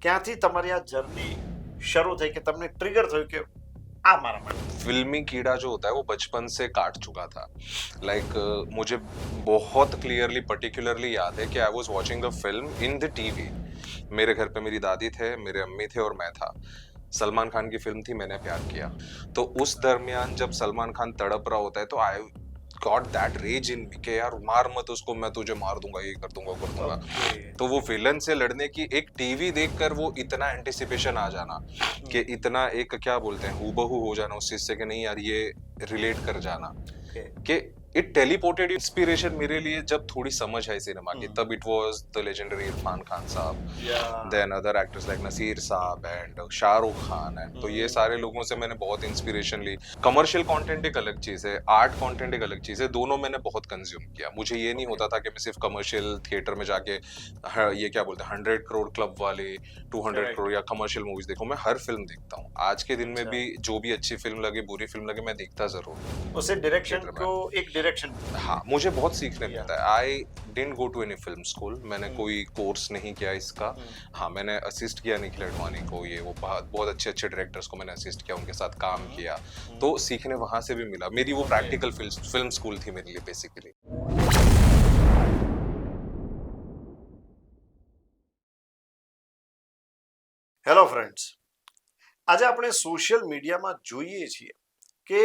ક્યાંથી તમારી આ જર્ની શરૂ થઈ કે તમને ટ્રિગર થયું કે આ મારા માટે? फिल्मी कीड़ा जो होता है वो बचपन से काट चुका था। लाइक मुझे बहुत क्लियरली पर्टिकुलरली याद है कि I was watching a film in the TV. मेरे घर पे मेरी दादी थे, मेरे अम्मी थे और मैं था। सलमान खान की फिल्म थी मैंने प्यार किया। तो उस दरमियान जब सलमान खान तड़प रहा होता है तो आई गॉट दैट रेज इन मी कि यार मार मत उसको, मैं तुझे मार दूंगा, ये कर दूंगा, कर दूंगा। ओके। तो वो विलन से लड़ने की एक टीवी देखकर वो इतना एंटिसिपेशन आ जाना कि इतना एक क्या बोलते हैं हूबहू हो जाना उस चीज से कि नहीं यार ये रिलेट कर जाना ओके। कि इट टेलीपोर्टेड इंस्पिरेशन मेरे लिए जब थोड़ी समझ है सिनेमा की। तब it was the legendary Irfan Khan sahab, yeah then other actors like Naseer sahab and Shahrukh Khan and तो ये सारे लोगों से मैंने बहुत इंस्पिरेशन ली। कमर्शियल कंटेंट एक अलग चीज है, आर्ट कंटेंट एक अलग चीज है, दोनों मैंने बहुत कंज्यूम किया। मुझे ये नहीं होता था कि मैं सिर्फ कमर्शियल थिएटर में जाके ये क्या बोलते हैं 100 करोड़ क्लब वाले 200 Correct. करोड़ या कमर्शियल मूवीज देखूं। मैं हर फिल्म देखता हूँ, आज के दिन में अच्छा। भी जो भी अच्छी फिल्म लगे बुरी फिल्म लगे मैं देखता जरूर हूँ। उसे डायरेक्शन थिएटर में को एक डायरेक्शन हाँ, मुझे बहुत सीखने या मिलता है। I didn't go to any film school, मैंने कोई कोर्स नहीं किया इसका। हाँ, मैंने असिस्ट किया निखिल अडवाणी को, ये वो बहुत बहुत अच्छे अच्छे डायरेक्टर्स को मैंने असिस्ट किया, उनके साथ काम किया, तो सीखने वहां से भी मिला। मेरी वो Okay. प्रैक्टिकल फिल्म स्कूल थी मेरे लिए बेसिकली। હેલો ફ્રેન્ડ્સ, આજે આપણે સોશિયલ મીડિયામાં જોઈએ છીએ કે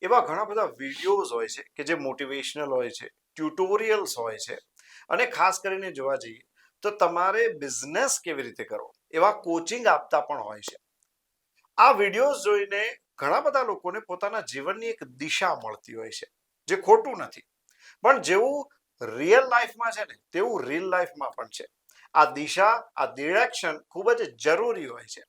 એવા ઘણા બધા વિડીયોઝ હોય છે કે જે મોટિવેશનલ હોય છે, ટ્યુટોરિયલ્સ હોય છે, અને ખાસ કરીને જોવા જઈએ તો તમારે બિઝનેસ કેવી રીતે કરવો એવા કોચિંગ આપતા પણ હોય છે. આ વિડીયોઝ જોઈને ઘણા બધા લોકોને પોતાના જીવનની એક દિશા મળતી હોય છે, જે ખોટું નથી, પણ જેવું રિયલ લાઈફમાં છે ને તેવું રિયલ લાઈફમાં પણ છે. આ દિશા, આ ડિરેક્શન ખૂબ જ જરૂરી હોય છે.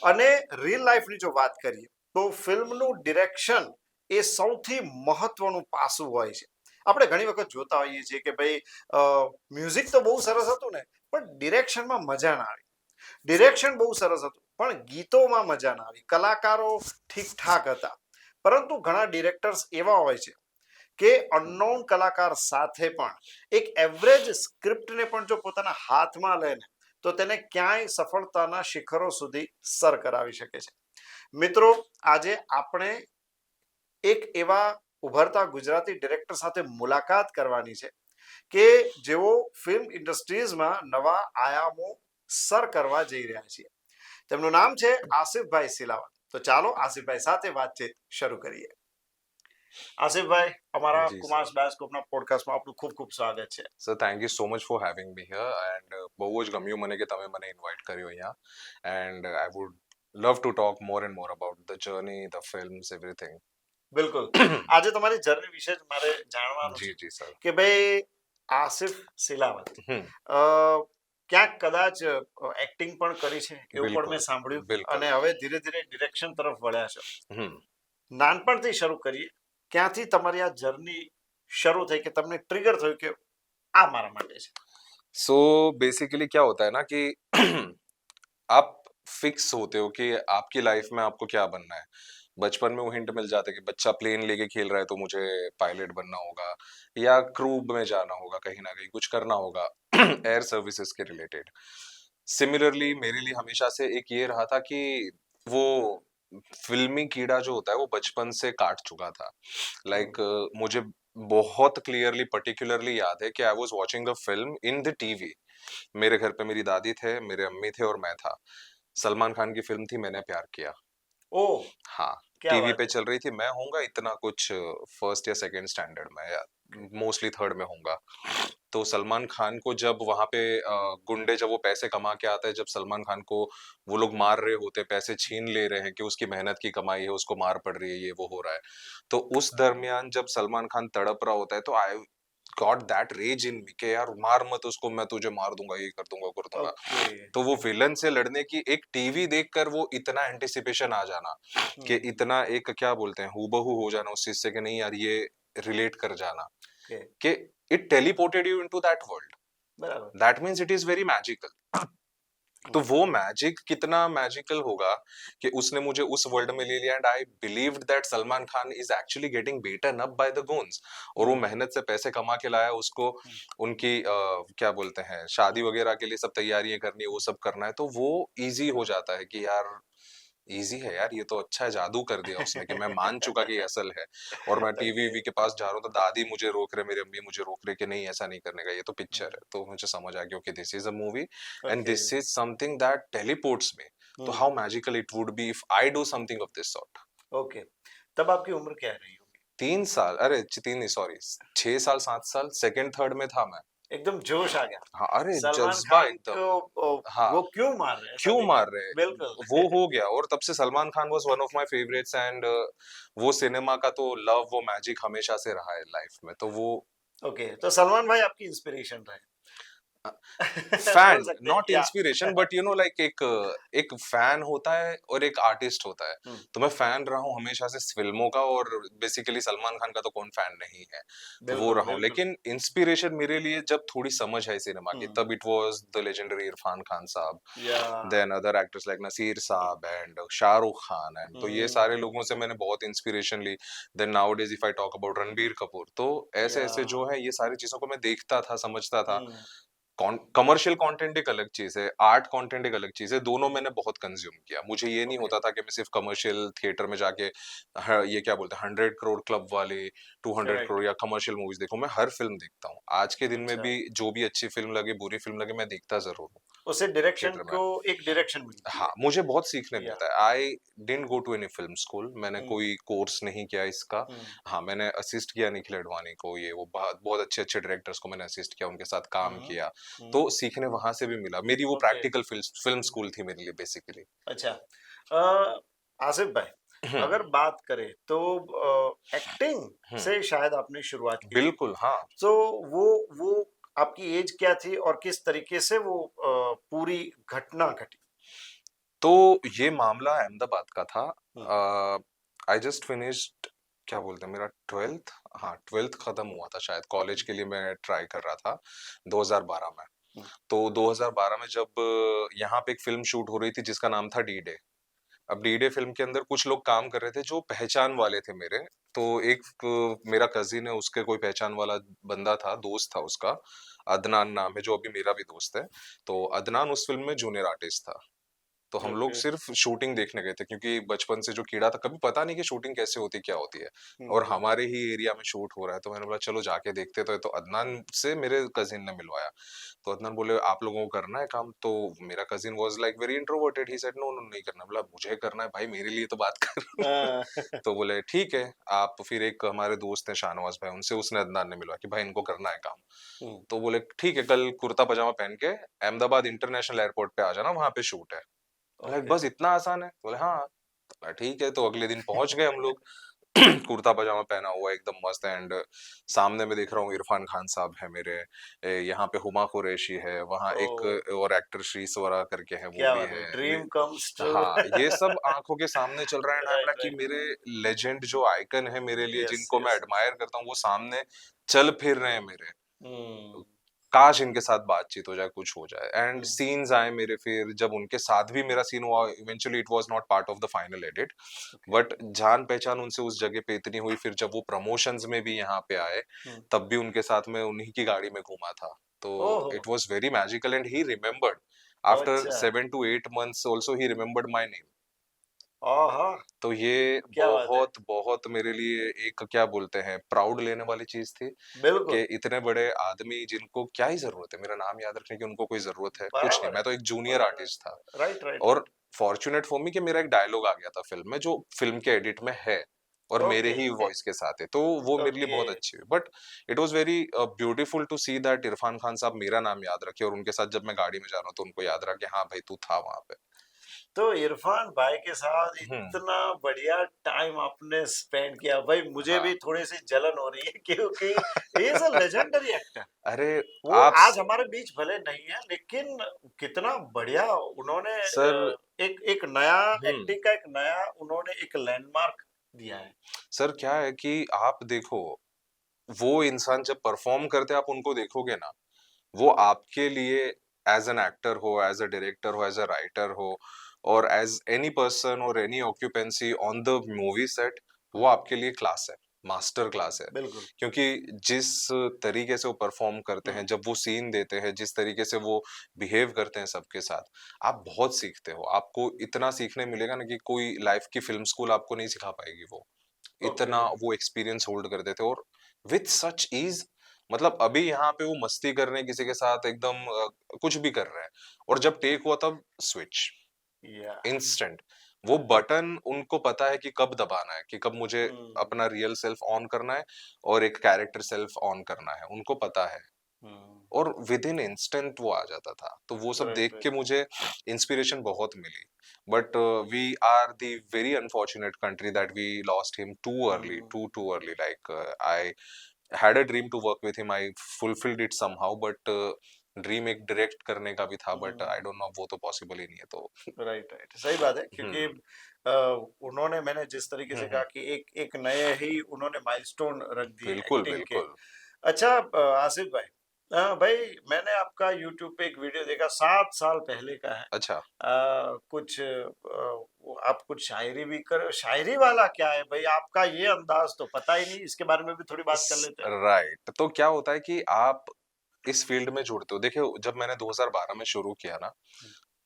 અને રિયલ લાઈફની જો વાત કરીએ તો ફિલ્મનું ડિરેક્શન એ સૌથી મહત્વનું પાસું હોય છે. આપણે ઘણી વખત જોતા હોઈએ છીએ કે ભાઈ મ્યુઝિક તો બહુ સરસ હતું ને, પણ ડિરેક્શનમાં મજા ના આવી. ડિરેક્શન બહુ સરસ હતું પણ ગીતોમાં મજા ના આવી. કલાકારો ઠીકઠાક હતા, પરંતુ ઘણા ડિરેક્ટર્સ એવા હોય છે કે અનનોન કલાકાર સાથે પણ એક એવરેજ સ્ક્રિપ્ટને પણ જો પોતાના હાથમાં લે ને તો તેને ક્યાંય સફળતાના શિખરો સુધી સર કરાવી શકે છે. મિત્રો, આજે આપણે એક એવા ઉભરતા ગુજરાતી ડિરેક્ટર સાથે મુલાકાત કરવાની છે કે જેઓ ફિલ્મ ઇન્ડસ્ટ્રીઝમાં નવા આયામો સર કરવા જઈ રહ્યા છે. તેમનું નામ છે આસિફભાઈ સિલાવત. તો ચાલો આસિફભાઈ સાથે વાતચીત શરૂ કરીએ. આસિફભાઈ, અમારા જી કુમાર સર, બાયોસ્કોપના પોડકાસ્ટમાં આપનું ખૂબ ખૂબ સ્વાગત છે. Sir thank you so much for having me here and બહુ જ ગમ્યું મને કે તમે મને ઇન્વાઇટ કર્યો અહીંયા and I would love to talk more and more about the journey, the films, everything. બિલકુલ. આજે તમારી જર્ની વિશે જ મારે જાણવાનું જી છે જી સર. કે ભાઈ આસિફ સિલાવત હમ. અ, ક્યાંક કદાચ એક્ટિંગ પણ કરી છે એવું પણ બિલકુલ મેં સાંભળ્યું, બિલકુલ. અને હવે ધીરે ધીરે ડિરેક્શન તરફ વળ્યા છો. હમ. નાનપણથી શરૂ કરીએ, ક્યાંથી તમારી આ જર્ની શરૂ થઈ કે તમને ટ્રિગર થયું કે આ મારા માટે છે? सो बेसिकली क्या होता है ना कि आप फिक्स होते हो कि आपकी लाइफ में आपको क्या बनना है। बचपन में वो हिंट मिल जाता है कि बच्चा प्लेन लेके खेल रहा है तो मुझे पायलट बनना होगा या क्रू में जाना होगा, कहीं ना कहीं कुछ करना होगा एयर सर्विसेज के रिलेटेड। सिमिलरली मेरे लिए हमेशा से एक ये रहा था कि वो फिल्मी कीड़ा जो होता है वो बचपन से काट चुका था। लाइक मुझे बहुत क्लियरली पर्टिकुलरली याद है कि I was watching a film in the TV. मेरे घर पे मेरी दादी थे, मेरे अम्मी थे और मैं था। सलमान खान की फिल्म थी मैंने प्यार किया। ओह, हाँ, क्या टीवी बात पे है! चल रही थी, मैं होऊंगा इतना कुछ फर्स्ट या सेकंड स्टैंडर्ड में या मोस्टली थर्ड में होऊंगा। तो सलमान खान को जब वहां पे गुंडे जब वो पैसे कमा के आते हैं, जब सलमान खान को वो लोग मार रहे होते, पैसे छीन ले रहे हैं कि उसकी मेहनत की कमाई है, उसको मार पड़ रही है, ये वो हो रहा है। तो उस दरमियान जब सलमान खान तड़प रहा होता है तो आई गॉट दैट रेज इन मी कि यार मार मत उसको, मैं तुझे मार दूंगा, ये कर दूंगा, कर दूंगा। ओके। तो वो विलन से लड़ने की एक टीवी देखकर वो इतना एंटिसिपेशन आ जाना कि इतना एक क्या बोलते हैं हूबहू हो जाना उस चीज से कि नहीं यार ये रिलेट कर जाना ओके। कि it teleported you into that world. बराबर. That means it is very magical. तो वो मैजिक कितना मैजिकल होगा कि उसने मुझे उस वर्ल्ड में ले लिया and I believed that Salman Khan is actually getting beaten up by the goons और वो हम्म, मेहनत से पैसे कमा के लाया उसको हम्म, उनकी क्या बोलते हैं शादी वगैरह के लिए सब तैयारियां करनी है वो सब करना है तो वो इजी हो जाता है कि यार इजी है यार ये तो अच्छा है जादू कर दिया उसने कि मैं मान चुका कि ये असल है और मैं टीवी ओके। वीवी के पास जा रहा हूँ तो दादी मुझे रोक रहे मेरी अम्मी मुझे रोक रहे कि नहीं ऐसा नहीं करने का ये तो पिक्चर हम्म, है तो मुझे समझ आ गया okay this is a movie and okay. This is something that teleports me तो hmm, how magical it would be if I do something of this sort okay. तब आपकी उम्र क्या रही होगी? 3 साल अरे तीन नहीं सॉरी 6 साल 7 साल सेकंड थर्ड में था मैं एकदम जोश आ गया। हाँ अरे सलमान जज्बा खान एकदम को हाँ वो क्यों मार रहे हैं ऐसा क्यों देखना मार है। रहे हैं वो बिल्कुल। हो गया और तब से Salman Khan was one of my favourites and वो सिनेमा का तो लव वो मैजिक हमेशा से रहा है लाइफ में तो वो ओके, तो सलमान भाई आपकी इंस्पिरेशन रहे। बोल फैन सकते हैं नॉट या। Inspiration but you know like एक फैन होता है और एक आर्टिस्ट होता है हम्म, तो मैं फैन रहा हूँ हमेशा से फिल्मों का और बेसिकली सलमान खान का तो कौन फैन नहीं है तो वो बिल्कुल रहा हूँ बिल्कुल। लेकिन इंस्पिरेशन मेरे लिए जब थोड़ी समझ है सिनेमा की हम्म, तब it was the legendary Irfan Khan sahab yeah. Then other actors like Naseer sahab and Shahrukh Khan and तो ये हम्म, सारे लोगों से मैंने बहुत इंस्पिरेशन ली then nowadays if I talk about Ranbir Kapoor तो ऐसे या। ऐसे जो है ये सारी चीजों को मैं देखता था समझता था हम्म, कमर्शियल कंटेंट एक अलग चीज है आर्ट कंटेंट एक अलग चीज है दोनों मैंने बहुत कंज्यूम किया मुझे ये नहीं ओके। होता था कि मैं सिर्फ कमर्शियल थिएटर में जाके ये क्या बोलते हैं 100 करोड़ क्लब वाले 200 करेक्ट। करोड़ या कमर्शियल मूवीज देखूं मैं हर फिल्म देखता हूँ आज के दिन में अच्छा, भी जो भी अच्छी फिल्म लगे बुरी फिल्म लगे मैं देखता जरूर हूँ उसे डायरेक्शन थिएटर में को एक डायरेक्शन मिलती हाँ है। मुझे बहुत सीखने या। मिलता है I didn't go to any film school मैंने हम्म, कोई कोर्स नहीं किया इसका हम्म, हाँ मैंने असिस्ट किया निखिल अडवाणी को ये वो बहुत बहुत अच्छे अच्छे डायरेक्टर्स को मैंने असिस्ट किया उनके साथ काम हम्म, किया हम्म, तो सीखने वहां से भी मिला मेरी वो ओके। प्रैक्टिकल फिल्म स्कूल थी मेरे लिए बेसिकली अच्छा, आसिफ भाई, हम्म अगर बात करें तो एक्टिंग हम्म से शायद आपने शुरुआत की थी। बिल्कुल हाँ तो वो आपकी एज क्या थी और किस तरीके से वो पूरी घटना घटी? तो ये मामला अहमदाबाद का था हम्म, आई जस्ट फिनिश्ड क्या बोलते हैं मेरा 12th हाँ 12th खत्म हुआ था शायद कॉलेज के लिए मैं ट्राई कर रहा था 2012 में हम्म, तो 2012 में जब यहाँ पे एक फिल्म शूट हो रही थी जिसका नाम था डी डे अब डी डे फिल्म के अंदर कुछ लोग काम कर रहे थे जो पहचान वाले थे मेरे तो एक मेरा कजिन है उसके कोई पहचान वाला बंदा था दोस्त था उसका अदनान नाम है जो अभी मेरा भी दोस्त है तो अदनान उस फिल्म में जूनियर आर्टिस्ट था तो हम लोग ओके। सिर्फ शूटिंग देखने गए थे क्योंकि बचपन से जो कीड़ा था कभी पता नहीं कि शूटिंग कैसे होती क्या होती है और हम्म, हमारे ही एरिया में शूट हो रहा है तो मैंने बोला चलो जाके देखते तो अदनान से मेरे कजिन ने मिलवाया तो अदनान बोले आप लोगों को करना है काम तो मेरा cousin was like very introverted he said no no नहीं करना बोला मुझे करना है भाई मेरे लिए तो बात कर हाँ, तो बोले ठीक है आप फिर एक हमारे दोस्त हैं शाहनवाज भाई उनसे उसने अदनान ने मिलवा कि भाई इनको करना है काम हम्म, तो बोले ठीक है कल कुर्ता पजामा पहन के अहमदाबाद इंटरनेशनल एयरपोर्ट पे आ जाना वहां पे शूट है लाइक ओके। बस इतना आसान है बोले हाँ तो बोला, ठीक है तो अगले दिन पहुंच गए हम लोग कुर्ता पजामा पहना हुआ एकदम मस्त एंड सामने में देख रहा हूँ इरफान खान साहब है मेरे यहाँ पे हुमा कुरैशी है वहाँ ओ, एक और एक्टर श्री स्वरा करके है वो क्या भी बात है, है ड्रीम कम्स ट्रू। हाँ ये सब आंखों के सामने चल रहा है and I am right like कि राइट। मेरे लेजेंड जो आइकन है मेरे लिए यस जिनको मैं यस। एडमायर करता हूँ वो सामने चल फिर रहे हैं मेरे हम्म, काश इनके साथ बातचीत हो जाए कुछ हो जाए एंड हम्म, सीन्स आए मेरे फिर जब उनके साथ भी मेरा सीन हुआ eventually it was not part of the final edit okay. But जान पहचान उनसे उस जगह पे इतनी हुई फिर जब वो प्रमोशंस में भी यहाँ पे आए हम्म, तब भी उनके साथ में उन्हीं की गाड़ी में घूमा था तो ओहो। It was very magical and he remembered after अच्छा। 7 to 8 months also he remembered my name आहा। तो ये क्या बात है। बहुत बहुत मेरे लिए एक क्या बोलते हैं प्राउड लेने वाली चीज थी कि बिल्कुल। इतने बड़े आदमी जिनको क्या ही जरूरत है मेरा नाम याद रखने की उनको कोई जरूरत है कुछ नहीं बराबर है। मैं तो एक जूनियर बराबर आर्टिस्ट था है। राइट राइट और राइट। फॉर्चुनेट फॉर मी कि मेरा एक डायलॉग आ गया था फिल्म में जो फिल्म के एडिट में है और मेरे ओके। ही वॉइस के साथ है तो वो मेरे लिए ओके। बहुत अच्छी हुई but it was very beautiful to see that Irfan Khan sahab मेरा नाम याद रखे और उनके साथ जब मैं गाड़ी में जा रहा हूँ तो उनको याद रहा कि हाँ भाई तू था वहां पे तो इरफान भाई के साथ हम्म इतना बढ़िया टाइम आपने स्पेंड किया भाई, मुझे हाँ भी थोड़ी सी जलन हो रही है क्योंकि he is a legendary actor. अरे वो आप आज हमारे बीच भले नहीं है लेकिन कितना बढ़िया उन्होंने सर एक एक नया हम्म एक्टिंग का एक नया उन्होंने एक लैंडमार्क दिया है। सर क्या है कि आप देखो वो इंसान जब परफॉर्म करते आप उनको देखोगे ना वो आपके लिए एज एन एक्टर हो, एज अ डायरेक्टर हो, एज अ राइटर हो, और एज एनी पर्सन और any occupancy on the movie set, वो आपके लिए क्लास है, मास्टर क्लास है। बिल्कुल। क्योंकि जिस तरीके से वो परफॉर्म करते हैं, हम्म। जब वो सीन देते हैं, जिस तरीके से वो बिहेव करते हैं सबके साथ, आप बहुत सीखते हो। आपको इतना सीखने मिलेगा ना कि कोई लाइफ की फिल्म स्कूल आपको नहीं सिखा पाएगी वो। ओके। इतना वो एक्सपीरियंस होल्ड करते थे, और विथ सच ईज। मतलब अभी यहाँ पे वो मस्ती कर रहे हैं किसी के साथ एकदम, कुछ भी कर रहे हैं, और जब टेक हुआ तब स्विच या। इंस्टेंट। वो बटन उनको पता है कि कब दबाना है, कि कब मुझे हम्म। अपना रियल सेल्फ ऑन करना है और एक कैरेक्टर सेल्फ ऑन करना है, उनको पता है। हम्म। और विद इन इंस्टेंट वो आ जाता था, तो वो सब राइट देख राइट। के मुझे इंस्पिरेशन बहुत मिली। But we are the very unfortunate country that we lost him too early, hmm. Too early. Like I had a dream to work with him, I fulfilled it somehow, but dream एक direct करने का भी था, but I hmm. Don't know, वो तो possible ही नहीं है, तो राइट राइट, सही बात है, क्योंकि हम्म। अ, उन्होंने, मैंने जिस तरीके से कहा हम्म। कि एक एक नए ही उन्होंने माइलस्टोन रख दिए बिल्कुल एक्टिंग के। बिल्कुल। अच्छा, आसिफ भाई, भाई मैंने आपका यूट्यूब पे एक वीडियो देखा, 7 साल पहले का है। अच्छा। कुछ आप कुछ शायरी भी कर, शायरी वाला क्या है भाई, आपका ये अंदाज तो पता ही नहीं, इसके बारे में भी थोड़ी बात कर लेते हैं। राइट, तो क्या होता है कि आप इस फील्ड में जुड़ते हो। देखिए, जब मैंने 2012 में शुरू किया ना,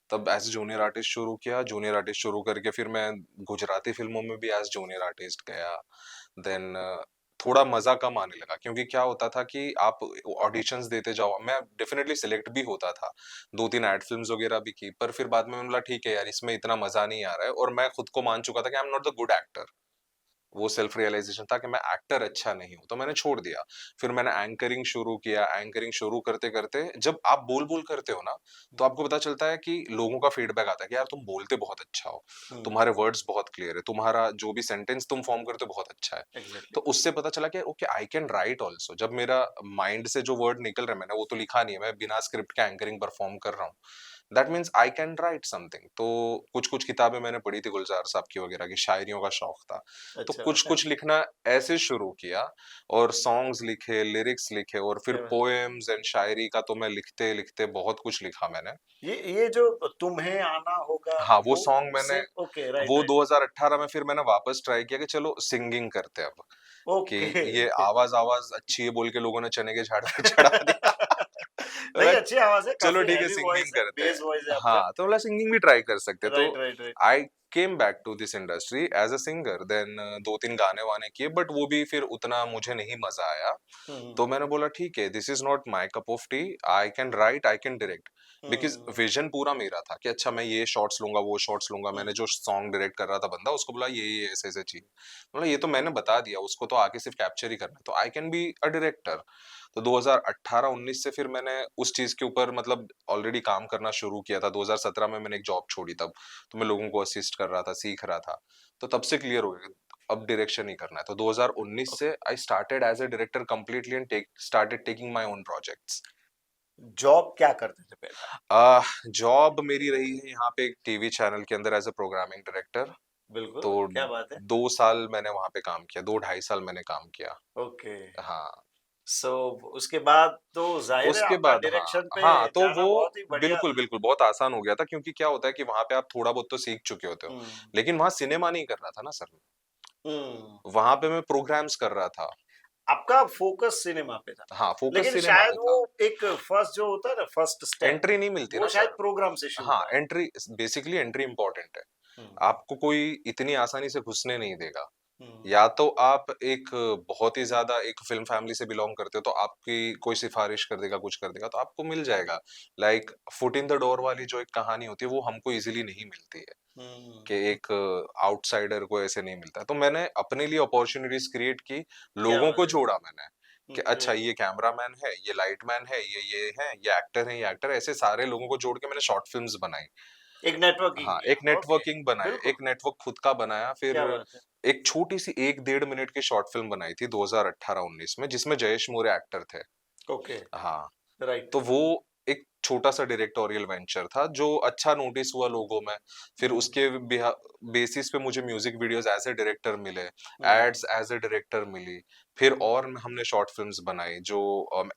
तब एज जूनियर आर्टिस्ट शुरू किया। जूनियर आर्टिस्ट शुरू करके फिर मैं गुजराती फिल्मों में भी एज जूनियर आर्टिस्ट गया। देन थोड़ा मजा कम आने लगा, क्योंकि क्या होता था कि आप ऑडिशंस देते जाओ, मैं डेफिनेटली सिलेक्ट भी होता था, 2-3 एड फिल्म्स वगैरह भी की, पर फिर बाद में मैंने बोला ठीक है यार, इसमें इतना मजा नहीं आ रहा है, और मैं खुद को मान चुका था कि I am not the good actor. वो सेल्फ रियलाइजेशन था कि मैं एक्टर अच्छा नहीं हूं, तो मैंने छोड़ दिया। फिर मैंने एंकरिंग शुरू किया। एंकरिंग शुरू करते करते जब आप बोल बोल करते हो ना, तो आपको पता चलता है कि लोगों का फीडबैक आता है कि यार तुम बोलते बहुत अच्छा हो, हम्म। तुम्हारे वर्ड्स बहुत क्लियर है, तुम्हारा जो भी सेंटेंस तुम फॉर्म करते हो बहुत अच्छा है। एग्जैक्टली। तो उससे पता चला कि okay, I can right also. जब मेरा माइंड से जो वर्ड निकल रहा है, मैंने वो तो लिखा नहीं है, मैं बिना स्क्रिप्ट के एंकरिंग परफॉर्म कर रहा हूँ, that means I can right something. तो कुछ कुछ किताबें मैंने पढ़ी थी गुलजार साहब की वगैरह की, शायरियों का शौक था, तो अच्छा। कुछ कुछ लिखना ऐसे शुरू किया, और सॉन्ग्स लिखे, लिरिक्स लिखे, और फिर क्या बात। पोएम्स एंड शायरी का तो मैं लिखते लिखते बहुत कुछ लिखा मैंने। ये जो तुम्हें आना होगा, हाँ, वो वो सॉन्ग मैंने, से, ओके, राइट वो राइट। 2018 में फिर मैंने वापस ट्राई किया कि चलो सिंगिंग करते हैं अब, कि ओके। ये आवाज आवाज अच्छी है बोल के लोगों ने चने के झाड़ पे चढ़ा दिया। नहीं, बोला अच्छी आवाज है, चलो काफी ठीक है, हैवी सिंगिंग वॉइस है, करते बेस वॉइस है हैं। आपका। हाँ, तो बोला सिंगिंग भी ट्राई कर सकते हैं, तो right right right. I came back to this industry as a singer. Then 2-3 गाने वाने किए, बट वो भी फिर उतना मुझे नहीं मजा आया। हम्म। तो मैंने बोला ठीक है, this is not my cup of T, I can right, I can direct. Because hmm. Vision पूरा मेरा था कि अच्छा मैं ये शॉट्स लूंगा, वो शॉट्स लूंगा। मैंने हम्म। जो सॉन्ग डायरेक्ट कर रहा था बंदा, उसको बोला ये ऐसे ऐसे चाहिए। बोला ये तो मैंने बता दिया, उसको तो आके सिर्फ कैप्चर ही करना है, तो I can be a director. तो 2018-19 से फिर मैंने उस चीज के ऊपर मतलब ऑलरेडी काम करना शुरू किया था। 2017 में मैंने एक जॉब छोड़ी तब, तो मैं लोगों को असिस्ट कर रहा था, सीख रहा था, तो तब से क्लियर हो गया अब डायरेक्शन ही करना है। तो 2019 ओके। से I started as a director completely and started taking my own projects. Job क्या करते थे पहले? जॉब मेरी रही है यहाँ पे एक टीवी चैनल के अंदर एज अ प्रोग्रामिंग डायरेक्टर। बिल्कुल, तो क्या बात है। 2 साल मैंने वहां पे काम किया, 2 ढाई साल मैंने काम किया। ओके। हाँ। सो उसके बाद तो जाहिर है उसके आपका बाद हाँ, डायरेक्शन पे हाँ, तो जाना वो बहुत ही बढ़िया बिल्कुल था। बिल्कुल बहुत आसान हो गया था, क्योंकि क्या होता है कि वहां पे आप थोड़ा बहुत तो सीख चुके होते हो, हम्म। लेकिन वहां सिनेमा नहीं कर रहा था ना सर। हम्म। वहां पे मैं प्रोग्राम्स कर रहा था। आपका फोकस सिनेमा पे था, हाँ, फोकस लेकिन सिनेमा शायद पे वो था। एक फर्स्ट जो होता है ना, फर्स्ट स्टेप, एंट्री नहीं मिलती वो ना शायद सर। प्रोग्राम से शुरू हाँ, हुआ है। एंट्री, बेसिकली एंट्री इंपॉर्टेंट है। हम्म। आपको कोई इतनी आसानी से घुसने नहीं देगा। हम्म। या तो आप एक बहुत ही ज्यादा एक फिल्म फैमिली से बिलोंग करते हो, तो आपकी कोई सिफारिश कर देगा, कुछ कर देगा, तो आपको मिल जाएगा। Like foot in the door वाली जो एक कहानी होती है, वो हमको इजीली नहीं मिलती है, हम्म। कि एक आउटसाइडर को ऐसे नहीं मिलता है। तो मैंने अपने लिए अपॉर्चुनिटीज क्रिएट की, क्या लोगों को बात है। जोड़ा मैंने, कि ओके। अच्छा ये कैमरामैन है, ये लाइटमैन है, ये है, ये एक्टर है, ये एक्टर, ऐसे सारे लोगों को जोड़ के मैंने शॉर्ट फिल्म्स बनाई। एक नेटवर्किंग हाँ, किया, एक ओके। नेटवर्किंग बनाए, बिल्कुल। एक नेटवर्क खुद का बनाया। फिर क्या बात है। एक छोटी सी 1-1.5 मिनट की शॉर्ट फिल्म बनाई थी 2018-19 में, जिसमें जयेश मोरे एक्टर थे। ओके। हाँ, राइट। तो वो एक छोटा सा डायरेक्टोरियल वेंचर था जो अच्छा नोटिस हुआ लोगों में। फिर हम्म, उसके बेसिस पे मुझे music videos as a director मिले, hmm, ads as a director मिली। फिर और हमने शॉर्ट फिल्म्स बनाई जो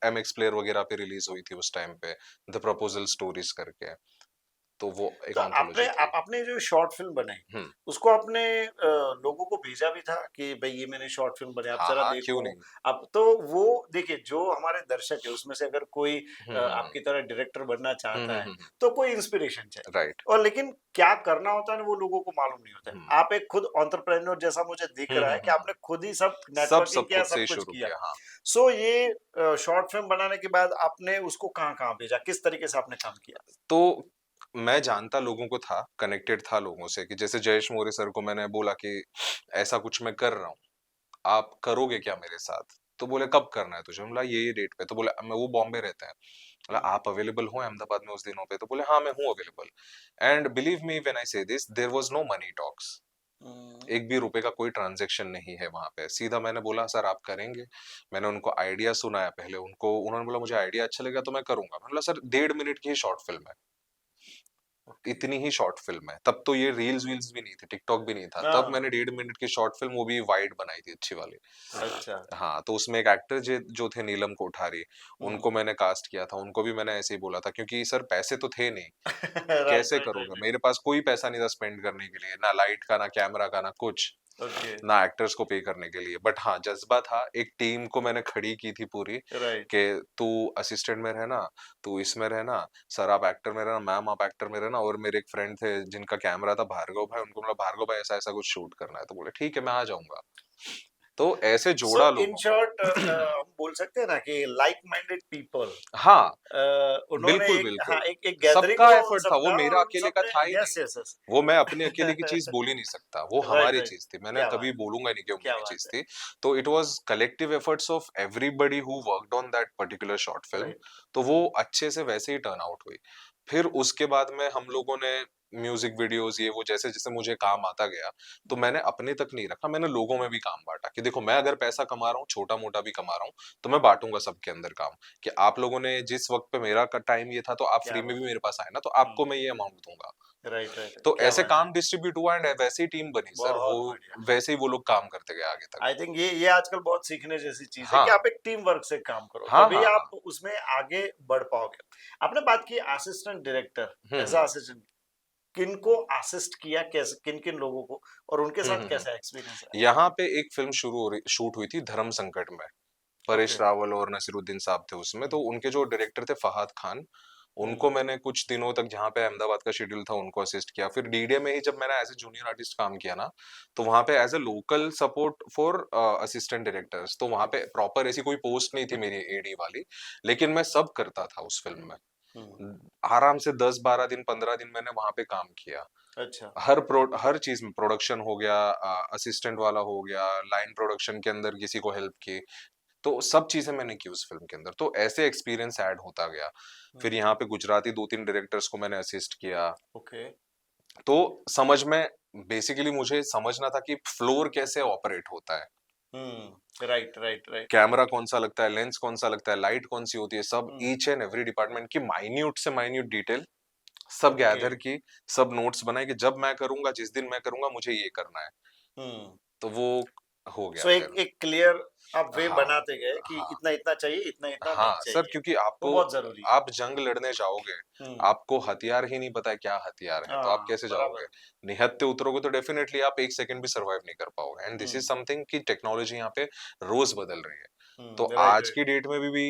MX प्लेयर वगैरह पे रिलीज हुई थी उस टाइम पे, द प्रपोजल स्टोरीज करके। तो वो एक तो आपने ऑन्थोलॉजी थी। आपने जो शॉर्ट फिल्म बनाई, हम्म। उसको आपने लोगों को भेजा भी था कि भाई ये मैंने शॉर्ट फिल्म बनाई, आप हाँ जरा हाँ, क्यों देखो। नहीं। अब तो वो देखिए, जो हमारे दर्शक है उसमें से अगर कोई हम्म। आपकी तरह डायरेक्टर बनना हम्म। चाहता है, तो कोई इंस्पिरेशन चाहिए। राइट। और लेकिन क्या करना होता है ना, वो लोगों को मालूम नहीं होता हम्म है। आप एक खुद एंटरप्रेन्योर जैसा मुझे दिख हम्म रहा हम्म है कि हम्म। आपने खुद ही सब सब नेटवर्किंग सब किया, खुद से सब ही कुछ शुरू किया। किया, हाँ। सो ये शॉर्ट फिल्म बनाने के बाद आपने उसको कहाँ कहाँ भेजा, किस तरीके से आपने काम किया? तो मैं जानता लोगों को था, कनेक्टेड था लोगों से, कि जैसे जयेश मौर्य सर को मैंने बोला कि ऐसा कुछ मैं कर रहा हूँ, आप करोगे क्या मेरे साथ? तो बोले कब करना है तुझे? मैं बोला ये डेट पे। तो बोले मैं, वो बॉम्बे रहते हैं, बोला हम्म, आप अवेलेबल हो अहमदाबाद में उस दिनों पे? तो बोले हाँ मैं हूँ available. And believe me when I say this, there was no money talks. Hmm, एक भी रुपए का कोई ट्रांजैक्शन नहीं है वहां पे। सीधा मैंने बोला सर आप करेंगे? मैंने उनको आइडिया सुनाया पहले उनको, उन्होंने बोला मुझे आइडिया अच्छा लगा तो मैं करूंगा। मैंने बोला सर 1.5 मिनट की ही शॉर्ट फिल्म है, ओके। इतनी ही शॉर्ट फिल्म है। तब तो ये रील्स वील्स भी नहीं थे, टिकटॉक भी नहीं था, तब हाँ। मैंने 1.5 मिनट की शॉर्ट फिल्म, वो भी वाइड बनाई थी अच्छी वाली। अच्छा। हाँ, तो उसमें एक एक्टर जो थे नीलम कोठारी, हम्म। उनको मैंने कास्ट किया था। उनको भी मैंने ऐसे ही बोला था क्योंकि सर पैसे तो थे नहीं, राइट, कैसे राइट, करोगे? राइट। मेरे पास कोई पैसा नहीं था स्पेंड करने के लिए, ना लाइट का, ना कैमरा का, ना कुछ, ओके। ना एक्टर्स को पे करने के लिए। बट हाँ जज्बा था, एक टीम को मैंने खड़ी की थी पूरी, राइट। कि तू असिस्टेंट में रहना, तू इसमें रहना, सर आप एक्टर में रहना, मैम आप एक्टर में रहना। और मेरे एक फ्रेंड थे जिनका कैमरा था, भार्गव भाई, उनको बोला भार्गव भाई ऐसा ऐसा कुछ शूट करना है। तो बोले ठीक है मैं आ जाऊंगा। तो ऐसे सो जोड़ा इन लोगों को। शॉर्ट, हम बोल सकते हैं ना कि लाइक माइंडेड पीपल, हाँ, उन्होंने बिल्कुल, एक, हाँ, बिल्कुल। एक गैदरिंग सबका को एफर्ट था, वो समझा मेरा और उन अकेले सब का ने, था ही नहीं। Yes, yes, yes. वो मैं अपने अकेले की चीज़ बोल ही नहीं सकता, वो राइट, हमारी राइट। चीज़ थी, मैंने क्या कभी बात है, बोलूँगा ही नहीं कि वो क्या मेरी बात चीज़ है। थी। तो it was collective efforts of everybody who worked on that particular short film. Right. तो वो अच्छे से वैसे ही टर्न आउट हुई। फिर उसके बाद में हम लोगों ने म्यूजिक वीडियोस ये वो जैसे-जैसे मुझे काम आता गया, तो मैंने अपने तक नहीं रखा, मैंने लोगों में भी काम बाँटा कि देखो मैं अगर पैसा कमा रहा हूँ, छोटा-मोटा भी कमा रहा हूँ, तो मैं बाँटूँगा सबके अंदर काम, कि आप लोगों ने जिस वक़्त पे मेरा क टाइम ये था, तो आप क्या फ्री में बात भी मेरे पास आए ना, तो है। आपको मैं ये अमाउंट दूँगा। राइट, राइट, तो क्या ऐसे बात है। काम डिस्ट्रीब्यूट हुआ एंड वैसे ही टीम बनी सर, वो बहुत बढ़िया। वैसे ही वो लोग काम करते गए आगे तक। आई थिंक ये आजकल बहुत सीखने जैसी चीज है कि हाँ। आप एक टीम वर्क से काम करो, हाँ, तभी हाँ, हाँ। आप उसमें आगे बढ़ पाओगे। आपने बात की assistant director, hmm, as hmm. A assistant, किनको असिस्ट किया, कैसे, किन किन लोगों को, और उनके हुँ, साथ हुँ, हुँ। कैसा एक्सपीरियंस रहा? यहाँ पे एक फ़िल्म शूट हुई थी धर्म संकट में। ओके। परेश रावल और नसीरुद्दीन साहब थे उसमें, तो उनके जो डायरेक्टर थे फहाद खान, उनको मैंने कुछ दिनों तक जहाँ पे अहमदाबाद का शेड्यूल था उनको असिस्ट किया। फिर डीडे में ही जब मैंने एज़ अ जूनियर आर्टिस्ट काम किया ना, तो वहाँ पे as a local support for assistant directors, तो वहाँ पे प्रॉपर ऐसी कोई पोस्ट नहीं थी मेरी एडी वाली, लेकिन मैं सब करता था उस फ़िल्म में। आराम से 10-12 दिन, 15 दिन मैंने वहाँ पे काम किया। अच्छा। हर चीज़ में, प्रोडक्शन हो गया, असिस्टेंट वाला हो गया, लाइन प्रोडक्शन के अंदर किसी को हेल्प की, तो सब चीज़ें मैंने की उस फ़िल्म के अंदर, तो ऐसे एक्सपीरियंस ऐड होता गया। फिर यहाँ पे गुजराती 2-3 डायरेक्टर्स को मैंने असिस्ट किया, ओके। तो समझ में, बेसिकली मुझे समझना था कि फ्लोर कैसे ऑपरेट होता है, राइट, राइट, राइट। कैमरा कौन-सा लगता है, लेंस कौन-सा लगता है, लाइट कौन-सी होती है, सब हम्म। ईच एंड एवरी डिपार्टमेंट की माइन्यूट से माइन्यूट डिटेल सब ओके। गैदर की, सब नोट्स बनाए कि जब मैं करूँगा, जिस दिन मैं करूँगा, मुझे ये करना है। हम्म। तो वो हो गया सो एक फिर। एक क्लियर आप वे हाँ, बनाते गए कि हाँ। इतना इतना चाहिए, इतना इतना नहीं हाँ, सर चाहिए। क्योंकि वो आपको, बहुत जरूरी है। आप जंग लड़ने जाओगे, हम्म। आपको हथियार ही नहीं पता है क्या हथियार है, तो आप हाँ, कैसे बराबर। जाओगे? निहत्थे उतरोगे तो डेफिनिटली आप 1 सेकंड भी सर्वाइव नहीं कर पाओगे, and this is hmm. Something कि टेक्नोलॉजी यहाँ पे रोज़ बदल रही है। तो राइट, आज राइट। की डेट में भी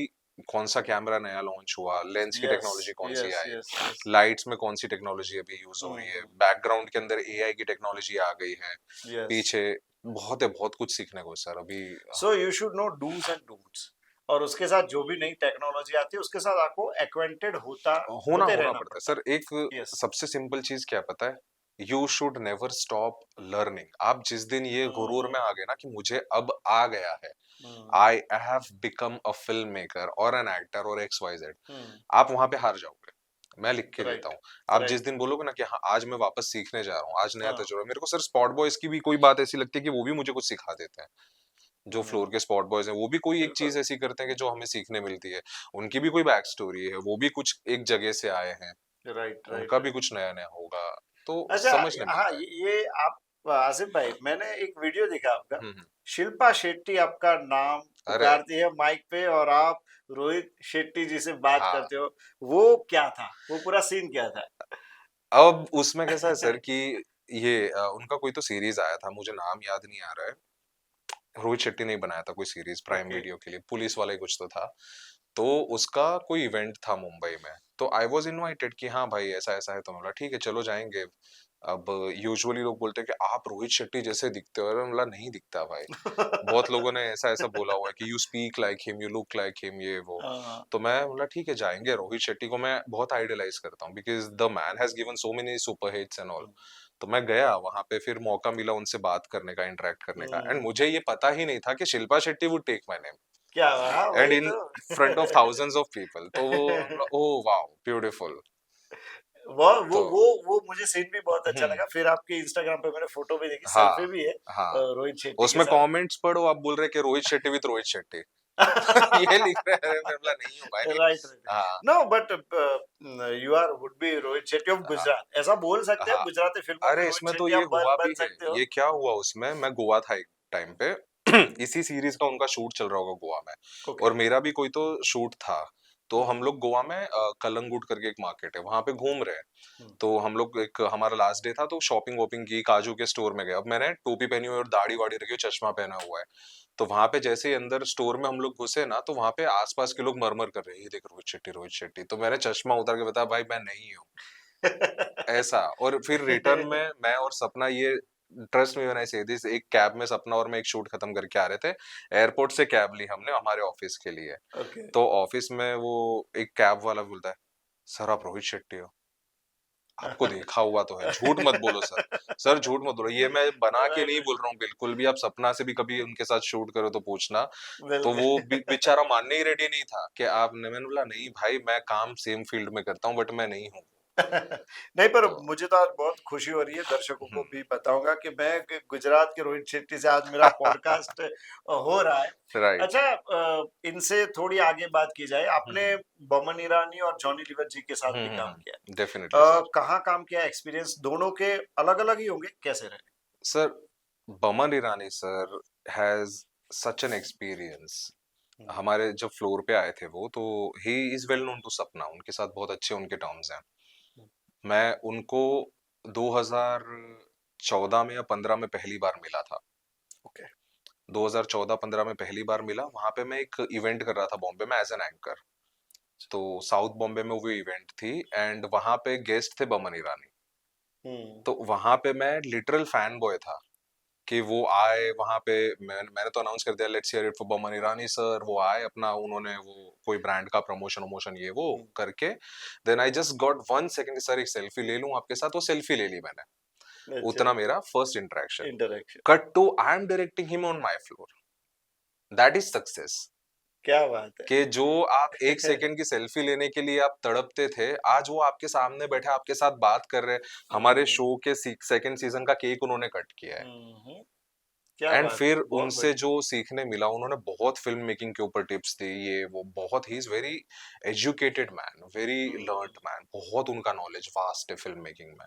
कौन-सा कैमरा नया लॉन्च हुआ, लेंस की यस, टेक्नोलॉजी कौन-सी यस, आई, यस, यस। लाइट्स में कौन-सी टेक्नोलॉजी अभी यूज़ हो रही है, हम्म। बैकग्राउंड के अंदर एआई की टेक्नोलॉजी आ गई है, यस। पीछे बहुत है, बहुत कुछ सीखने को सर अभी। So you should know dos and don'ts, और उसके साथ जो भी नई टेक्नोलॉजी आती है उसके साथ आपको एक्वेंटेड होना होते होना रहना पड़ता है पड़ता सर। एक है। यस। सबसे सिंपल चीज क्या पता है, you should never stop learning. आप जिस दिन ये गुरूर में आ गए ना कि मुझे अब आ गया है, I have become a film maker और एन एक्टर और एक्स वाई जेड, आप वहां पे हार जाओगे। मैं लिख के देता राइट, हूँ। आप जिस राइट। दिन बोलोगे ना कि हाँ आज मैं वापस सीखने जा रहा हूँ, आज नया हाँ। तजुर्बा, मेरे को सर स्पॉट बॉयज की भी कोई बात ऐसी लगती है कि वो भी मुझे कुछ सिखा देते हैं। जो फ्लोर के स्पॉट बॉयज हैं वो भी कोई एक बिल्कुल। चीज ऐसी करते हैं कि जो हमें सीखने मिलती है। उनकी भी कोई बैक स्टोरी है, वो भी कुछ एक जगह से आए हैं, राइट, राइट, उनका भी राइट। कुछ नया नया होगा, तो अच्छा, समझने हाँ, मिलता है। ये आप आसिफ भाई, मैंने एक वीडियो देखा आपका, हम्म। शिल्पा शेट्टी आपका नाम अरे पुकारती है माइक पे और आप रोहित शेट्टी जी से बात हाँ, करते हो, वो क्या था? वो पूरा सीन क्या था? अब उसमें कैसा है सर कि ये उनका कोई तो सीरीज आया था, मुझे नाम याद नहीं आ रहा है। रोहित शेट्टी ने ही बनाया था कोई सीरीज प्राइम ओके, वीडियो के लिए, पुलिस वाला ही कुछ तो था। तो उसका कोई इवेंट था मुंबई में, तो आई वाज इनवाइटेड कि हाँ भाई ऐसा ऐसा है, तो मैं बोला ठीक है चलो जाएंगे। अब यूजुअली लोग बोलते हैं कि आप रोहित शेट्टी जैसे दिखते हो, अरे मैं बोला नहीं दिखता भाई। बहुत लोगों ने ऐसा ऐसा बोला हुआ है कि you speak like him, you look like him, ये वो। हाँ, तो मैं बोला ठीक है जाएंगे, रोहित शेट्टी को मैं बहुत आइडलाइज करता हूँ because the man has given so many super hits and all. तो मैं गया वहां पे, फिर मौका मिला उनसे बात करने का, इंटरेक्ट करने का, एंड हुँ, मुझे ये पता ही नहीं था कि Shilpa Shetty would take my name क्या हाँ, एंड वही इन तो। Front of thousands of people. तो वो ओह वाओ ब्यूटीफुल। वो वो तो वो वो मुझे सीन भी बहुत अच्छा हम्म, लगा, फिर आपके इंस्टाग्राम पे मैंने फ़ोटो भी देखी, सेल्फी हाँ भी है हाँ, रोहित शेट्टी के उसमें साथ। कमेंट्स पढ़ो, आप बोल रहे कि रोहित शेट्टी विद रोहित शेट्टी। ये लिख रहे हैं, मैं बोला नहीं हूँ भाई। Right, right. हाँ no but you are would be Rohit Shetty of हाँ गुजरात, ऐसा बोल सकते हैं, हाँ। गुजराती फिल्मों की अरे रोहित इसमें तो शेट्टी ये आप हुआ बन भी है, सकते हो। ये क्या हुआ उसमें, मैं गोवा था एक टाइम पे। इसी सीरीज का उनका शूट चल रहा होगा गोवा में, ओके। और मेरा भी कोई तो शूट था। तो हुँ, हम लोग गोवा में कलंगुट करके एक मार्केट है वहां पे घूम रहे हैं। हुँ, तो हम लोग एक हमारा लास्ट डे था, तो शॉपिंग वॉपिंग की, काजू के स्टोर में गए। अब मैंने टोपी पहनी हुई और दाढ़ी वाड़ी रखी हुई, चश्मा पहना हुआ है। तो वहां पे जैसे ही अंदर स्टोर में हम लोग घुसे ना, तो वहां पे आसपास के लोग मरमर कर रहे हैं, ये देख रोहित शेट्टी रोहित शेट्टी। तो मैंने चश्मा उतार के बताया भाई मैं नहीं हूँ ऐसा। और फिर रिटर्न में मैं और सपना, ये ट्रस्ट में व्हेन आई से दिस, एक कैब में सपना और मैं एक शूट खत्म करके आ रहे थे। एयरपोर्ट से कैब ली हमने हमारे ऑफिस के लिए। ओके। तो ऑफिस में वो एक कैब वाला बोलता है, सर आप रोहित शेट्टी हो, आपको देखा हुआ तो है, झूठ मत बोलो सर। सर झूठ मत बोलो, ये मैं बना के राइट, नहीं राइट। बोल रहा हूँ बिल्कुल भी। आप सपना से भी कभी उनके साथ शूट करो तो पूछना। तो बिल्कुल। वो बेचारा मानने ही रेडी नहीं था कि आप, मैंने बोला नहीं भाई मैं काम सेम फील्ड में करता हूँ बट मैं नहीं हूँ। नहीं, पर तो मुझे तो आज बहुत खुशी हो रही है, दर्शकों को हम्म, भी बताऊंगा कि मैं गुजरात के रोहित शेट्टी से आज मेरा पॉडकास्ट हो रहा है। राइट। अच्छा, इनसे थोड़ी आगे बात की जाए, आपने बमन ईरानी और जॉनी लीवर जी के साथ भी काम किया डेफिनेटली है। सर। कहाँ काम किया, एक्सपीरियंस दोनों के अलग अलग ही होंगे, कैसे रहे? Sir Boman Irani sir has such an experience. Hmm, हमारे जब फ्लोर पे आए थे वो, तो he is well known to Sapna, उनके साथ बहुत अच्छे उनके टर्म्स हैं। मैं उनको 2014 में या 15 में पहली बार मिला था। ओके। 2014-15 में पहली बार मिला, वहां पे मैं एक इवेंट कर रहा था बॉम्बे में एज एन एंकर। तो साउथ बॉम्बे में वो इवेंट थी, एंड वहां पे गेस्ट थे बमन ईरानी। हम्म, तो वहां पे मैं लिटरल फैन बॉय था कि वो आए वहां पे। मैंने तो अनाउंस कर दिया let's hear it for Boman Irani sir. वो आए अपना, उन्होंने वो कोई ब्रांड का प्रमोशन वमोशन ये वो हम्म, करके, then I just got 1 second sir एक सेल्फी ले लूं आपके साथ, वो सेल्फी ले ली मैंने। अच्छा, उतना मेरा first interaction. Interaction. Cut to I am directing him on my floor, that is success. क्या बात कि जो आप एक है। सेकंड की सेल्फी लेने के लिए आप तड़पते थे, आज वो आपके सामने बैठे आपके साथ बात कर रहे हैं। हमारे हम्म, शो के सेकंड सीजन का केक उन्होंने कट किया है। हम्म, क्या एंड बात है, फिर बहुत उनसे बढ़िया। जो सीखने मिला, उन्होंने बहुत फिल्म मेकिंग के ऊपर टिप्स दी, ये वो बहुत ही is very educated man, very hmm, learned man, बहुत उनका नॉलेज वास्ट है फिल्म मेकिंग में।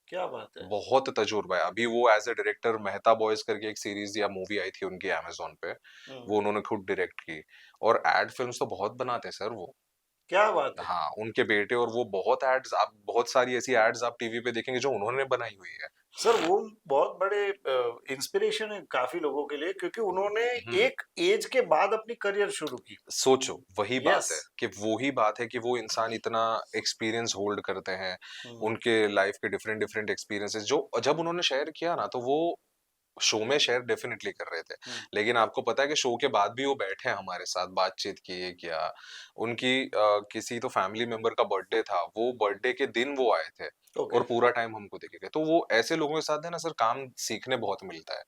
क्या बात है। बहुत तजुर्बा है। अभी वो as a director Mehta Boys करके एक सीरीज या मूवी आई थी उनकी अमेजोन पे, हम्म, वो उन्होंने खुद डायरेक्ट की। और एड फिल्म्स तो बहुत बनाते हैं सर वो। क्या बात है। हाँ उनके बेटे, और वो बहुत एड्स, आप बहुत सारी ऐसी एड्स आप टीवी पे देखेंगे जो उन्होंने बनाई हुई है। सर वो बहुत बड़े इंस्पिरेशन है काफी लोगों के लिए, क्योंकि उन्होंने हम्म। एक एज के बाद अपनी करियर शुरू की। सोचो वही यस। बात है कि वही बात है कि वो इंसान इतना एक्सपीरियंस होल्ड करते हैं, हम्म, उनके लाइफ के डिफरेंट डिफरेंट एक्सपीरियंसेस जो जब उन्होंने शेयर किया ना, तो वो शो में शेयर डेफिनेटली कर रहे थे। हम्म, लेकिन आपको पता है कि शो के बाद भी वो बैठे हैं हमारे साथ, बातचीत किए क्या। उनकी किसी तो फैमिली मेंबर का बर्थडे था, वो बर्थडे के दिन वो आए थे ओके, और पूरा टाइम हमको देखे गए। तो वो ऐसे लोगों के साथ है ना सर, काम सीखने बहुत मिलता है।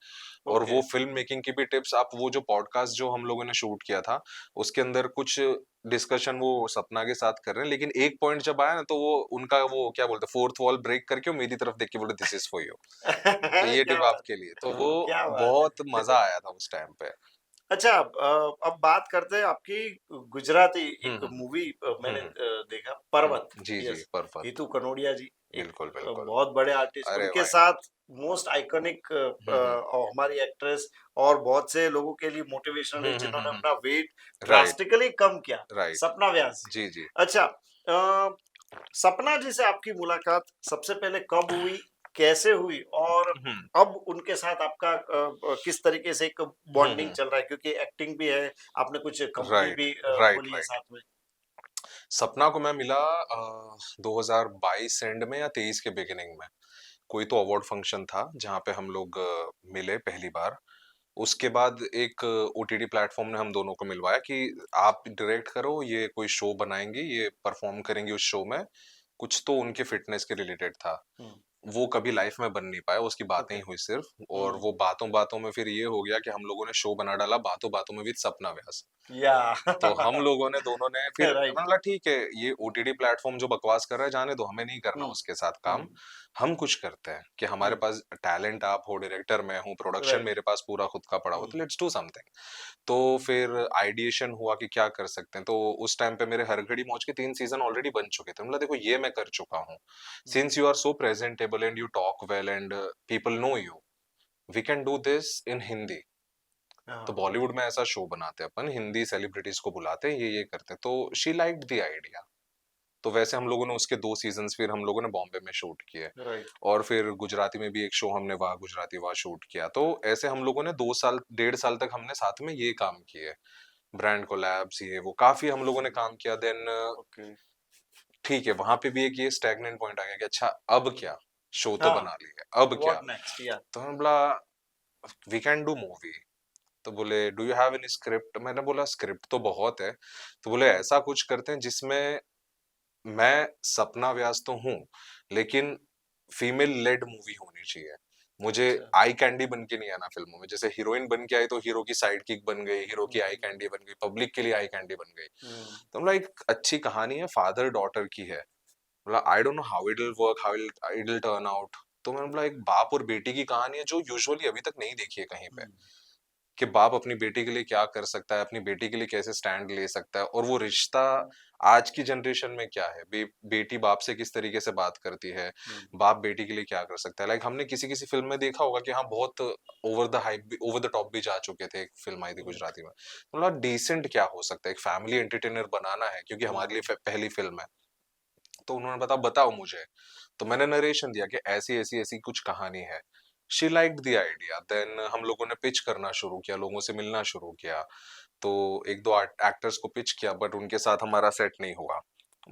और ओके। वो फिल्म मेकिंग की भी टिप्स, आप वो जो पॉडकास्ट जो हम लोगों ने शूट किया था, उसके अंदर कुछ डिस्कशन वो सपना के साथ कर रहे हैं, लेकिन एक पॉइंट जब आया ना, तो वो उनका वो क्या बोलते हैं, फोर्थ वॉल ब्रेक करके वो मेरी तरफ देख के बोले दिस इज फॉर यू, कि ये क्या टिप बात, आपके लिए। तो वो क्या बात है। बहुत मजा आया था उस टाइम पे। अच्छा, अब बात करते हैं आपकी गुजराती हुँ, एक हुँ। मूवी हुँ, मैंने हुँ। देखा हुँ। पर्वत। जी, जी, यस, पर्फेक्ट। हितू कनोडिया जी एक बिल्कुल, बिल्कुल। बहुत बड़े आर्टिस्ट, अरे उनके भाई! साथ मोस्ट आइकॉनिक हुँ, हुँ। और हमारी एक्ट्रेस और बहुत से लोगों के लिए मोटिवेशनल है हुँ, हुँ, हुँ, जिन्होंने हुँ, अपना हुँ। वेट राइट, ड्रास्टिकली कम किया, राइट। सपना व्यास जी। जी, जी। अच्छा, सपना जी से आपकी मुलाकात सबसे पहले कब हुई, कैसे हुई और हुँ, अब उनके साथ आपका किस तरीके से एक हुँ, बॉन्डिंग हुँ। चल रहा है? क्योंकि एक्टिंग भी है, आपने कुछ कंपनी राइट, भी राइट, खोली है राइट। साथ में। सपना को मैं मिला 2022 एंड में या 23 के बिगिनिंग में। कोई तो अवार्ड फंक्शन था जहाँ पे हम लोग मिले पहली बार। उसके बाद एक ओटीटी प्लेटफॉर्म ने हम दोनों को मिलवाया कि आप डायरेक्ट करो, ये कोई शो बनाएंगी, ये परफॉर्म करेंगी उस शो में। कुछ तो उनके फिटनेस के रिलेटेड था। हुँ, वो कभी लाइफ में बन नहीं पाया, उसकी बातें ओके। ही हुई सिर्फ। और हुँ, वो बातों बातों में फिर ये हो गया कि हम लोगों ने शो बना डाला बातों बातों में विद सपना व्यास। या तो हम लोगों ने दोनों ने फिर राइट। मतलब ठीक है, ये ओटीटी प्लेटफॉर्म जो बकवास कर रहा है जाने दो, हमें नहीं करना हुँ, उसके साथ हुँ, काम। हम कुछ करते हैं कि हमारे हुँ, पास टैलेंट आप हो, डायरेक्टर मैं हूँ, प्रोडक्शन राइट। मेरे पास पूरा खुद का पड़ा हो, हुँ, तो लेट्स डू समथिंग। तो फिर आइडिएशन हुआ कि क्या कर सकते हैं। तो उस टाइम पे मेरे हर घड़ी मौज के 3 सीजन ऑलरेडी बन चुके थे। मतलब देखो ये मैं कर चुका हूँ। हुँ, since you are so presentable and you talk well and people know you, we can do this in Hindi. तो हाँ, बॉलीवुड में ऐसा शो बनाते हैं अपन, हिंदी सेलिब्रिटीज को बुलाते हैं, ये करते हैं। तो शी लाइक्ड द आइडिया। तो वैसे हम लोगों ने उसके 2 सीजन्स फिर हम लोगों ने बॉम्बे में शूट किए। राइट। और फिर गुजराती में भी एक शो हमने वाह गुजराती वाह शूट किया। तो ऐसे हम लोगों ने 2 साल 1.5 साल तक हमने साथ में ये काम किए। ब्रांड कोलैब्स ये वो काफ़ी हम लोगों ने काम किया। Then okay. ठीक है, वहाँ पे भी एक ये स्टैग्नेंट पॉइंट आ गया कि अच्छा अब क्या? शो तो हाँ, बना लिया, अब क्या? What next? या तो हमने बोला वी कैन डू मूवी। तो बोले do you have any script? मैंने बोला स्क्रिप्ट तो बहुत है। तो बोले हुँ, ऐसा कुछ करते हैं जिसमें मैं सपना व्यास तो हूँ, लेकिन फीमेल लेड मूवी होनी चाहिए। मुझे अच्छा। आई कैंडी बन के नहीं आना फ़िल्मों में। जैसे हीरोइन बन के आई तो हीरो की साइड किक बन गई, हीरो की आई हुँ, कैंडी बन गई, पब्लिक के लिए आई कैंडी बन गई। हुँ, तो मतलब एक अच्छी कहानी है, फादर डॉटर की है। मतलब I don't know how it will work, how it will turn out. तो मैंने बोला एक बाप और बेटी की कहानी है जो यूजुअली अभी तक नहीं देखी है कहीं पे। हुँ, कि बाप अपनी बेटी के लिए क्या कर सकता है, अपनी बेटी के लिए कैसे स्टैंड ले सकता है, और वो रिश्ता आज की जनरेशन में क्या है, बेटी बाप से किस तरीके से बात करती है, हुँ, बाप बेटी के लिए क्या कर सकता है। लाइक हमने किसी किसी फिल्म में देखा होगा कि हाँ बहुत ओवर द हाइप भी, ओवर द टॉप भी जा चुके थे। एक फिल्म आई थी हुँ, गुजराती में, मतलब डिसेंट क्या हो सकता है, एक फैमिली एंटरटेनर बनाना है क्योंकि हमारे लिए हुँ, पहली फिल्म है। तो उन्होंने बताओ बताओ मुझे। तो मैंने नरेशन दिया कि ऐसी ऐसी ऐसी कुछ कहानी है। She liked the idea. Then हम लोगों ने पिच करना शुरू किया, लोगों से मिलना शुरू किया। तो एक दो एक्टर्स को पिच किया बट उनके साथ हमारा सेट नहीं हुआ।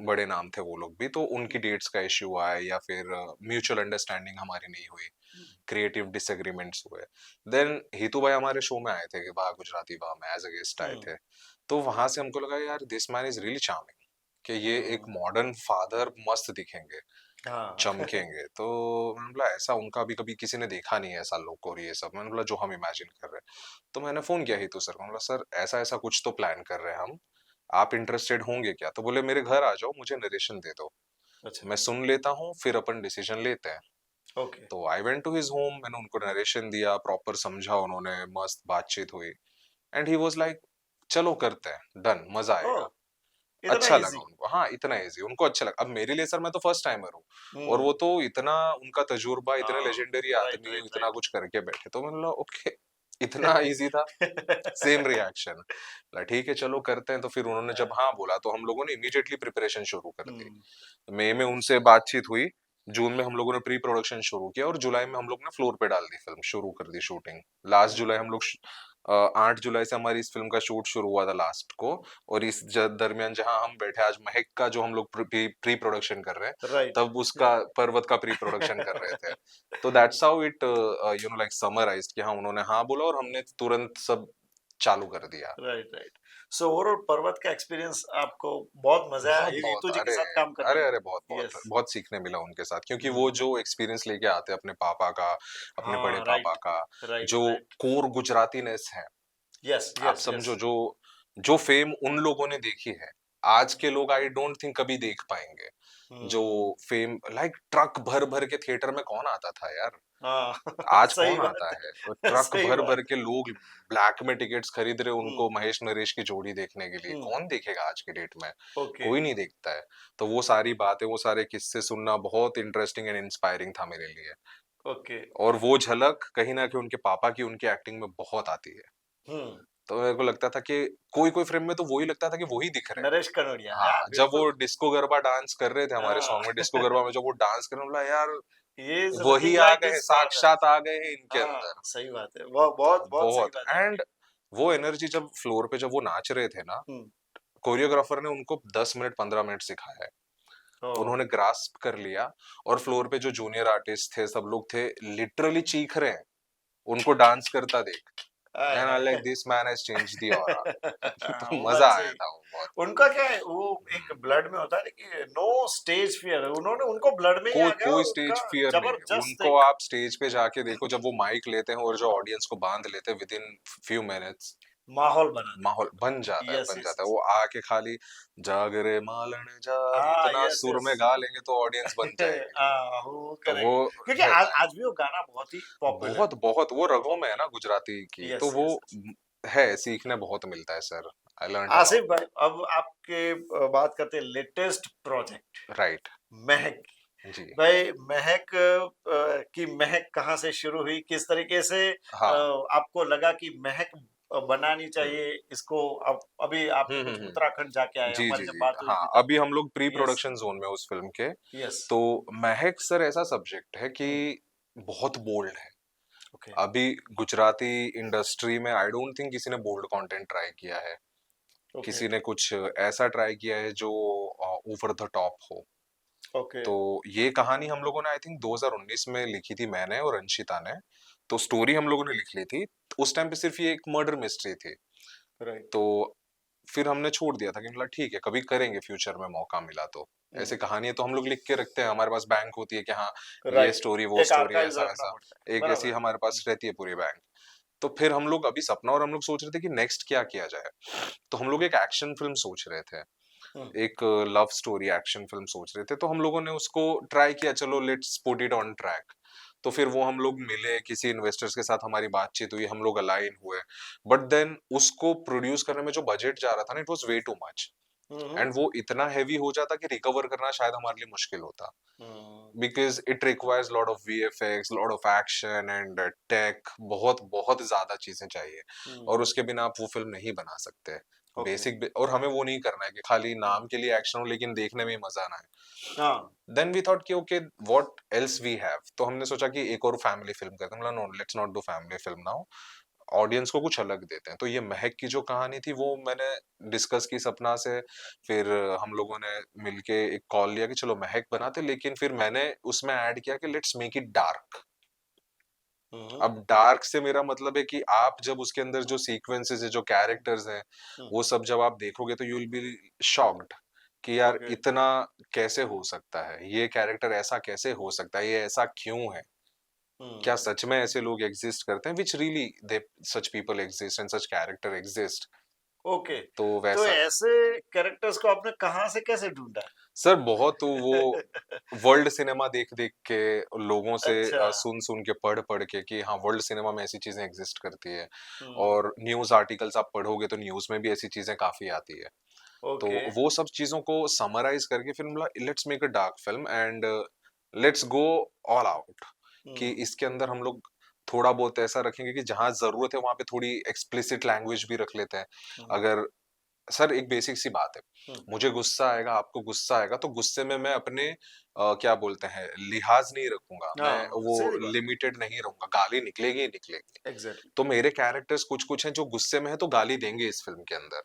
बड़े नाम थे वो लोग भी, तो उनकी हुँ, डेट्स का इश्यू आया या फिर म्यूचुअल अंडरस्टैंडिंग हमारी नहीं हुई, हुँ, क्रिएटिव डिसएग्रीमेंट्स हुए। देन हितू भाई हमारे शो में आए थे कि वाह गुजराती वाह में एज अ गेस्ट आए हुँ, थे। तो वहां से हमको लगा यार this man is really charming, कि ये एक हुँ, मॉडर्न फादर मस्त दिखेंगे, हाँ। चमकेंगे। तो मैंने बोला ऐसा उनका भी कभी किसी ने देखा नहीं है ऐसा लुक और ये सब। मैंने बोला जो हम इमेजिन कर रहे हैं। तो मैंने फोन किया हितू सर को, मैंने बोला सर ऐसा ऐसा कुछ तो प्लान कर रहे हैं हम, आप इंटरेस्टेड होंगे क्या? तो बोले मेरे घर आ जाओ, मुझे नरेशन दे दो, अच्छा, मैं सुन लेता हूँ, फिर अपन डिसीजन लेते हैं। ओके। तो I went to his home, मैंने उनको नरेशन दिया, प्रॉपर समझा, उन्होंने मस्त बातचीत हुई। एंड ही वाज लाइक चलो करते हैं, डन, मजा ओह! आएगा। इतना अच्छा लगा ईज़ी? उनको, हाँ इतना इजी उनको अच्छा लगा। अब मेरे लिए सर मैं तो फर्स्ट टाइमर हूँ, और वो हुँ, तो इतना उनका तजुर्बा, इतने हाँ, लेजेंडरी राइट, आदमी, राइट, इतना राइट। कुछ करके बैठे। तो मैंने बोला ओके, इतना इजी था। सेम रिएक्शन, ठीक है चलो करते हैं। तो फिर उन्होंने जब हाँ बोला तो हम लोगों ने इमीडिएटली प्रिपरेशन शुरू कर दी। हुँ, मई में उनसे बातचीत हुई, जून में हम लोगों ने प्री प्रोडक्शन शुरू किया, और जुलाई में हम लोग ने फ्लोर पे डाल दी, फिल्म शुरू कर दी शूटिंग। लास्ट हुँ, जुलाई हम लोग 8 जुलाई से हमारी इस फिल्म का शूट शुरू हुआ था लास्ट को। और इस दरमियान जहां हम बैठे आज महक का जो हम लोग प्री प्रोडक्शन कर रहे हैं, राइट। तब उसका पर्वत का प्री प्रोडक्शन कर रहे थे। तो that's how it you know like summarised कि हाँ उन्होंने हाँ बोला और हमने तुरंत सब चालू कर दिया। Right, right. सो ओवरऑल पर्वत का एक्सपीरियंस आपको बहुत मज़ा आया बहुत रितु बहुत जी के अरे साथ काम करने अरे में? अरे बहुत बहुत यस। बहुत सीखने मिला उनके साथ, क्योंकि वो हुँ, जो एक्सपीरियंस लेके आते हैं अपने पापा का, अपने बड़े हाँ, पापा राइट, का, राइट, जो राइट। कोर गुजरातीनेस है, यस, आप यस, यस। समझो जो जो फेम उन लोगों ने देखी है, आज के लोग आई डोंट थिंक कभी देख पाएंगे। जो हम्म। फेम लाइक ट्रक भर भर के थिएटर में कौन आता था यार? हाँ आज सही कौन आता बात है? वो है, ट्रक सही भर भर बात के लोग ब्लैक में टिकट्स खरीद रहे है। उनको महेश नरेश की जोड़ी देखने के लिए। हम्म। कौन देखेगा आज के डेट में? ओके। कोई नहीं देखता है। तो वो सारी बातें, वो सारे किस्से सुनना बहुत इंटरेस्टिंग एंड इंस्पायरिंग था मेरे लिए। ओके। और वो झलक कहीं ना कहीं उनके पापा की उनकी एक्टिंग में बहुत आती है। हम्म। तो मेरे को लगता था कि कोई कोई फ्रेम में तो वही लगता था कि वही दिख रहे हैं। नरेश कनोडिया, हाँ हाँ, जब वो बिल्कुल। डिस्को गरबा डांस कर रहे थे हमारे हाँ सॉन्ग में, डिस्को गरबा में जब वो डांस कर रहे, बोला यार he is वही looking आ like गए हैं, his father। साक्षात आ गए हैं इनके हाँ अंदर। सही बात है, वो तो बहुत बहुत सही बहुत बात है एंड आपकी। वो एनर्जी जब फ्लोर पे जब वो नाच रहे थे ना, हम्म। कोरियोग्राफर ने उनको 10 मिनट 15 मिनट सिखाया है। ओ। उन्होंने ग्रास्प कर लिया। और फ्लोर पे जो जूनियर आर्टिस्ट थे, सब लोग थे, लिटरली चीख रहे हैं उनको डांस करता देख। हाय एंड आई लाइक हाय। This man has changed the aura. हाँ, तो वो मजा बात आया सही। था वो बहुत। उनका क्या है, वो एक ब्लड में होता है कि नो स्टेज फियर, उन्होंने उनको ब्लड में ही आ कोई गया कोई और उनका स्टेज फियर नहीं है जबरदस्त उनको। एक आप स्टेज पे जाके देखो, जब वो माइक लेते हैं और जो ऑडियंस को बांध लेते हैं विद इन फ्यू मिनट्स, माहौल बना माहौल देते। यस बन यस जाता है। यस। वो आके खाली जाग रे मालन जाग हाँ इतना यस सुर यस। में गा लेंगे तो ऑडियंस बन जाएगी। हाँ वो तो वो करेक्ट, क्योंकि रहता है। आज भी वो गाना बहुत ही पॉपुलर बहुत बहुत वो रगों में है ना गुजराती की, है। तो यस वो यस। है, सीखने बहुत मिलता है sir. I learn a Asif lot. भाई, अब आपके बात करते हैं लेटेस्ट प्रोजेक्ट राइट। महक। जी। भाई महक की महक कहाँ से शुरू हुई, किस तरीके से हाँ। आपको लगा कि महक बनानी हम्म चाहिए इसको? अब अभी आपने कुछ हम्म। उत्तराखंड जाके आए, जी हमारी जी जब जी। बात हुई हाँ, थी तब। अभी हम लोग प्री यस प्रोडक्शन जोन में उस फिल्म के। यस। तो महक सर ऐसा सब्जेक्ट है कि हम्म। बहुत बोल्ड है। ओके। अभी गुजराती इंडस्ट्री में आई डोंट थिंक किसी ने बोल्ड कंटेंट ट्राई किया है। ओके। किसी ने कुछ ऐसा ट्राई किया है जो ओवर द टॉप हो। ओके। तो ये कहानी हम लोगों ने आई थिंक 2019 में लिखी थी, मैंने और अंशिता ने। तो स्टोरी हम लोगों ने लिख ली थी। उस टाइम पे सिर्फ ये एक मर्डर मिस्ट्री थी। राइट। तो फिर हमने छोड़ दिया था कि मतलब ठीक है, कभी करेंगे फ्यूचर में मौका मिला तो। ऐसे कहानियां तो हम लोग लिख के रखते हैं, हमारे पास बैंक होती है कि हाँ ये राइट, स्टोरी वो एक स्टोरी आर्काइव्स ऐसा रखना वैसा। पड़ता है, एक ऐसी बराबर। हमारे पास रहती है पूरी बैंक। तो फिर हम लोग अभी सपना और हम लोग सोच रहे थे कि नेक्स्ट क्या किया जाए। तो हम लोग एक एक्शन फिल्म सोच रहे थे, हम्म। एक लव स्टोरी एक्शन फिल्म सोच रहे थे। तो हम लोगों ने उसको ट्राई किया, चलो let's put it on track. तो फिर वो हम लोग मिले, किसी इन्वेस्टर्स के साथ हमारी बातचीत हुई, हम लोग अलाइन हुए। बट देन उसको प्रोड्यूस करने में जो बजट जा रहा था ना, it was way too much. Hmm. And वो इतना हैवी हो जाता कि रिकवर करना शायद हमारे लिए मुश्किल होता। हम्म। Because it requires lot of VFX, lot of action and take, बहुत बहुत ज्यादा चीजें चाहिए। और हम्म। उसके बिना आप वो फिल्म नहीं बना सकते। ओके। बेसिक और हमें वो नहीं करना है कि खाली नाम के लिए एक्शन हो लेकिन देखने में ही मजा ना है। हाँ। देन वी थॉट कि okay what else we have. तो हमने सोचा कि एक और फैमिली फिल्म करते हैं। मतलब no, let's not do family film now, audience को कुछ अलग देते हैं। तो ये महक की जो कहानी थी वो मैंने डिस्कस की सपना से। फिर हम लोगों ने मिलके एक कॉल लिया कि चलो महक बनाते, लेकिन फिर मैंने उसमें ऐड किया कि लेट्स मेक इट डार्क। हम्म। अब डार्क से मेरा मतलब है कि आप जब उसके अंदर जो सीक्वेंसेस है, जो कैरेक्टर्स हैं, हम्म। वो सब जब आप देखोगे तो यू विल बी शॉक्ड कि यार ओके। इतना कैसे हो सकता है, ये कैरेक्टर ऐसा कैसे हो सकता है, ये ऐसा क्यों है। क्या हम्म। सच में ऐसे लोग एग्जिस्ट करते हैं, which really they such people exist and such character exist. Okay. तो तो वैसा है। ऐसे कैरेक्टर्स को आपने कहाँ से कैसे ढूंढा? सर बहुत तो वो वर्ल्ड सिनेमा देख देख के, लोगों से अच्छा। सुन सुन के, पढ़ पढ़ के कि हाँ वर्ल्ड सिनेमा में ऐसी चीजें एग्जिस्ट करती है। हम्म। और न्यूज आर्टिकल्स आप पढ़ोगे तो न्यूज में भी ऐसी चीजें काफी आती है। तो ओके। वो सब चीजों को समराइज करके फिर मतलब let's make a dark film and let's go all out. कि हम्म। इसके अंदर हम लोग थोड़ा बहुत ऐसा रखेंगे कि जहां जरूरत है वहां पे थोड़ी एक्सप्लिसिट लैंग्वेज भी रख लेते हैं। हम्म। अगर सर एक बेसिक सी बात है, हम्म। मुझे गुस्सा आएगा, आपको गुस्सा आएगा, तो गुस्से में मैं अपने क्या बोलते हैं लिहाज नहीं रखूंगा, मैं हाँ वो सीधी बात। लिमिटेड नहीं रहूंगा, गाली निकलेगी ही निकलेगी। एग्जैक्टली। तो मेरे कैरेक्टर्स कुछ कुछ हैं जो गुस्से में है तो गाली देंगे इस फिल्म के अंदर।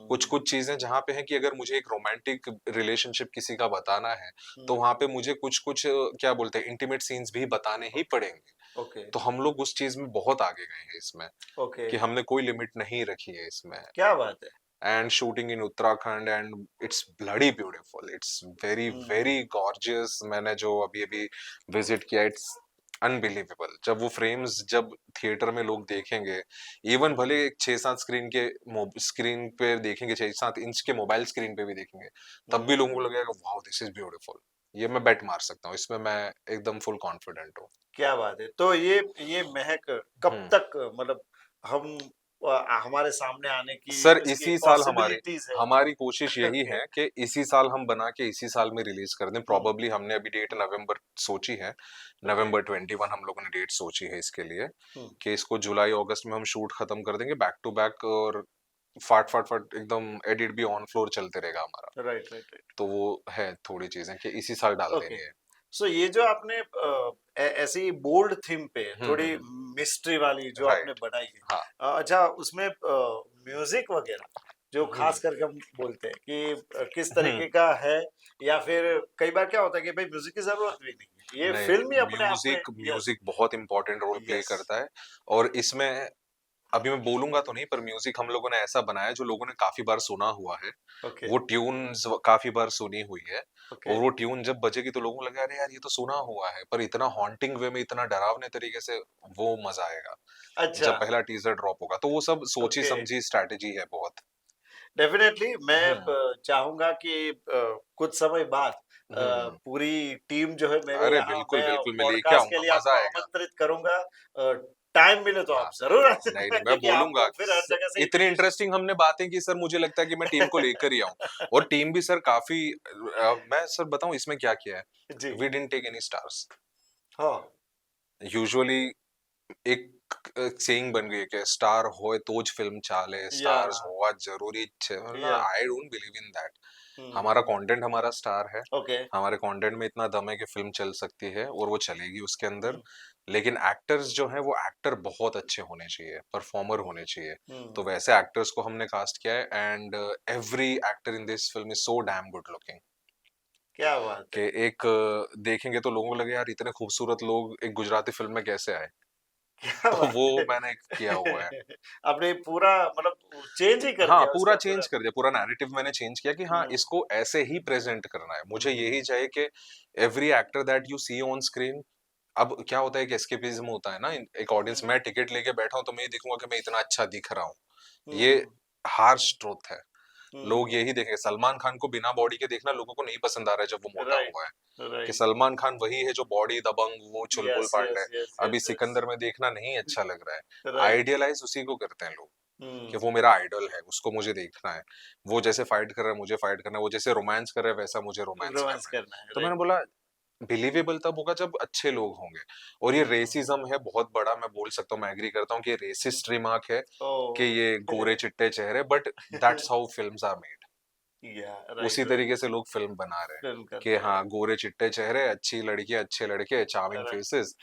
कुछ हम्म। कुछ चीजें जहाँ पे है कि अगर मुझे एक रोमांटिक रिलेशनशिप किसी का बताना है, तो हम्म। वहां पे मुझे कुछ कुछ क्या बोलते हैं इंटीमेट सीन्स भी बताने ही पड़ेंगे। ओके। तो हम लोग उस चीज में बहुत आगे गए हैं इसमें, ओके। कि हमने कोई लिमिट नहीं रखी है इसमें। क्या बात है। and shooting in Uttarakhand and it's bloody beautiful, it's very hmm. very gorgeous। मैंने जो अभी अभी विजिट किया, इट्स अनबिलीवेबल। जब वो फ्रेम्स जब थिएटर में लोग देखेंगे, इवन भले 6-7 स्क्रीन पे देखेंगे, 6-7 इंच के मोबाइल स्क्रीन पे भी देखेंगे, तब भी लोगों को हम्म। लगेगा वाओ दिस इज ब्यूटीफुल। ये मैं बेट मार सकता हूँ, इसमें मैं एकदम फुल कॉन्फिडेंट हूँ। क्या बात है। तो ये महक कब हम्म। तक मतलब हम हमारे सामने आने की सर इसकी इसी साल हमारी पॉसिबिलिटीज है? हमारी कोशिश यही है कि इसी साल हम बना के इसी साल में रिलीज कर दें। हम्म। प्रॉबली हमने अभी डेट नवंबर सोची है, ओके। नवंबर 21 हम लोगों ने डेट सोची है इसके लिए, हम्म। कि इसको जुलाई अगस्त में हम शूट खत्म कर देंगे बैक टू बैक, और फाट फाट फाट एकदम एडिट भी ऑन फ्लोर चलते रहेगा हमारा। Right right right. तो वो है थोड़ी चीजें कि इसी साल डाल ओके। देनी है। सो ये जो आपने ऐसी बोल्ड थीम पे थोड़ी हम्म। मिस्ट्री वाली जो आपने राइट। बनाई है, हाँ। अच्छा उसमें म्यूजिक वगैरह जो हम्म। खास करके हम बोलते हैं कि किस हम्म। तरीके का है, या फिर कई बार क्या होता है कि भाई म्यूजिक की जरूरत भी नहीं है, ये नहीं फिल्म ही नहीं, अपने आप में। Music yes. म्यूजिक बहुत इंपॉर्टेंट रोल प्ले यस। करता है। और इसमें अभी मैं बोलूंगा तो नहीं, पर म्यूजिक हम लोगों ने ऐसा बनाया जो लोगों ने काफी बार सुना हुआ है। ओके। वो ट्यून्स काफी बार सुनी हुई है। ओके। और वो ट्यून जब बजेगी तो लोगों को लगेगा अरे यार ये तो सुना हुआ है, पर इतना हॉन्टिंग वे में, इतना डरावने तरीके से वो मजा आएगा अच्छा। जब पहला टीजर ड्रॉप होगा। तो वो सब सोची ओके। समझी स्ट्रैटेजी है बहुत। डेफिनेटली मैं हम्म। चाहूंगा कि कुछ समय बाद हम्म। पूरी टीम जो है मेरे अरे यहाँ, बिल्कुल मैं बिल्कुल, मैं लेके पॉडकास्ट के आऊंगा, लिए मजा आपको आएगा। आमंत्रित करूंगा। टाइम मिले तो आप हाँ। जरूर आ नहीं सकते नहीं, हैं, मैं क्योंकि बोलूंगा। आपको फिर हर जगह से इतनी इनविटेशन। इंटरेस्टिंग हमने बातें की सर, मुझे लगता है कि मैं टीम को लेकर ही आऊं। और टीम भी सर काफी मैं सर बताऊं इसमें क्या किया है। जी। We didn't take any stars. हाँ। यूजुअली एक सेइंग बन गई है कि स्टार होए तो ज फिल्म चाले, या। स्टार्स होवा जरूरी छे। या। I don't believe in that. हमारा हम्म। कंटेंट हमारा स्टार है। ओके। हमारे कंटेंट में इतना दम है कि फिल्म चल सकती है और वो चलेगी उसके अंदर। हम्म। लेकिन एक्टर्स जो हैं वो एक्टर बहुत अच्छे होने चाहिए, परफॉर्मर होने चाहिए। तो हम्म। वैसे एक्टर्स को हमने कास्ट किया है, and every actor in this film is so damn good looking क्या बात कि है। एक देखेंगे तो लोगों को लगे यार इतने खूबसूरत लोग एक गुजराती फिल्म में कैसे आए। क्या तो वो बात है। मैंने किया हुआ है। आपने पूरा मतलब चेंज ही कर हाँ, दिया पूरा उसका पूरा। चेंज कर दिया, पूरा नैरेटिव मैंने चेंज किया कि हाँ, हम्म। इसको ऐसे ही प्रेज़ेंट करना है। मुझे यही हम्म। चाहिए कि every actor that you see on screen. अब क्या होता है कि एस्केपिज़्म होता है ना, एक ऑडियंस, हम्म। मैं टिकट लेके बैठा हूँ तो मैं ये दिखूँगा कि मैं इतना अच्छा दिख रहा हूँ। ये हम्म। हार्श ट्रुथ है। लोग हम्म। यही देखेंगे। सलमान खान को बिना बॉडी के देखना लोगों को नहीं पसंद आ रहा है जब वो मोटा राइट। हुआ है, कि राइट। सलमान खान वही है जो बॉडी दबंग, वो चुलबुल यस पांडे यस है। यस अभी यस यस। सिकंदर में देखना नहीं अच्छा लग रहा है। राइट। आइडियलाइज़ उसी को करते हैं लोग। कि हम्म। वो मेरा आइडल है, उसको मुझे देखना है। वो जैसे फाइट कर रहा है मुझे फाइट करना है, वो जैसे रोमांस कर रहा है वैसा मुझे रोमांस रोमांस करना है। करना है, तो मैंने राइट। बोला बिलीवेबल तब होगा जब अच्छे लोग होंगे। और ये हम्म। रेसिज्म है बहुत बड़ा, मैं बोल सकता हूँ, मैं एग्री करता हूँ कि ये रेसिस्ट रिमार्क है कि ओह। ये गोरे चिट्टे चेहरे, but that's how films are made. Yeah. उसी राइट राइट। तरीके से लोग फिल्म बना रहे हैं फिल्म कि करते हैं। हाँ गोरे चिट्टे चेहरे, अच्छी लड़की, अच्छे लड़के, चार्मिंग राइट। फेसेस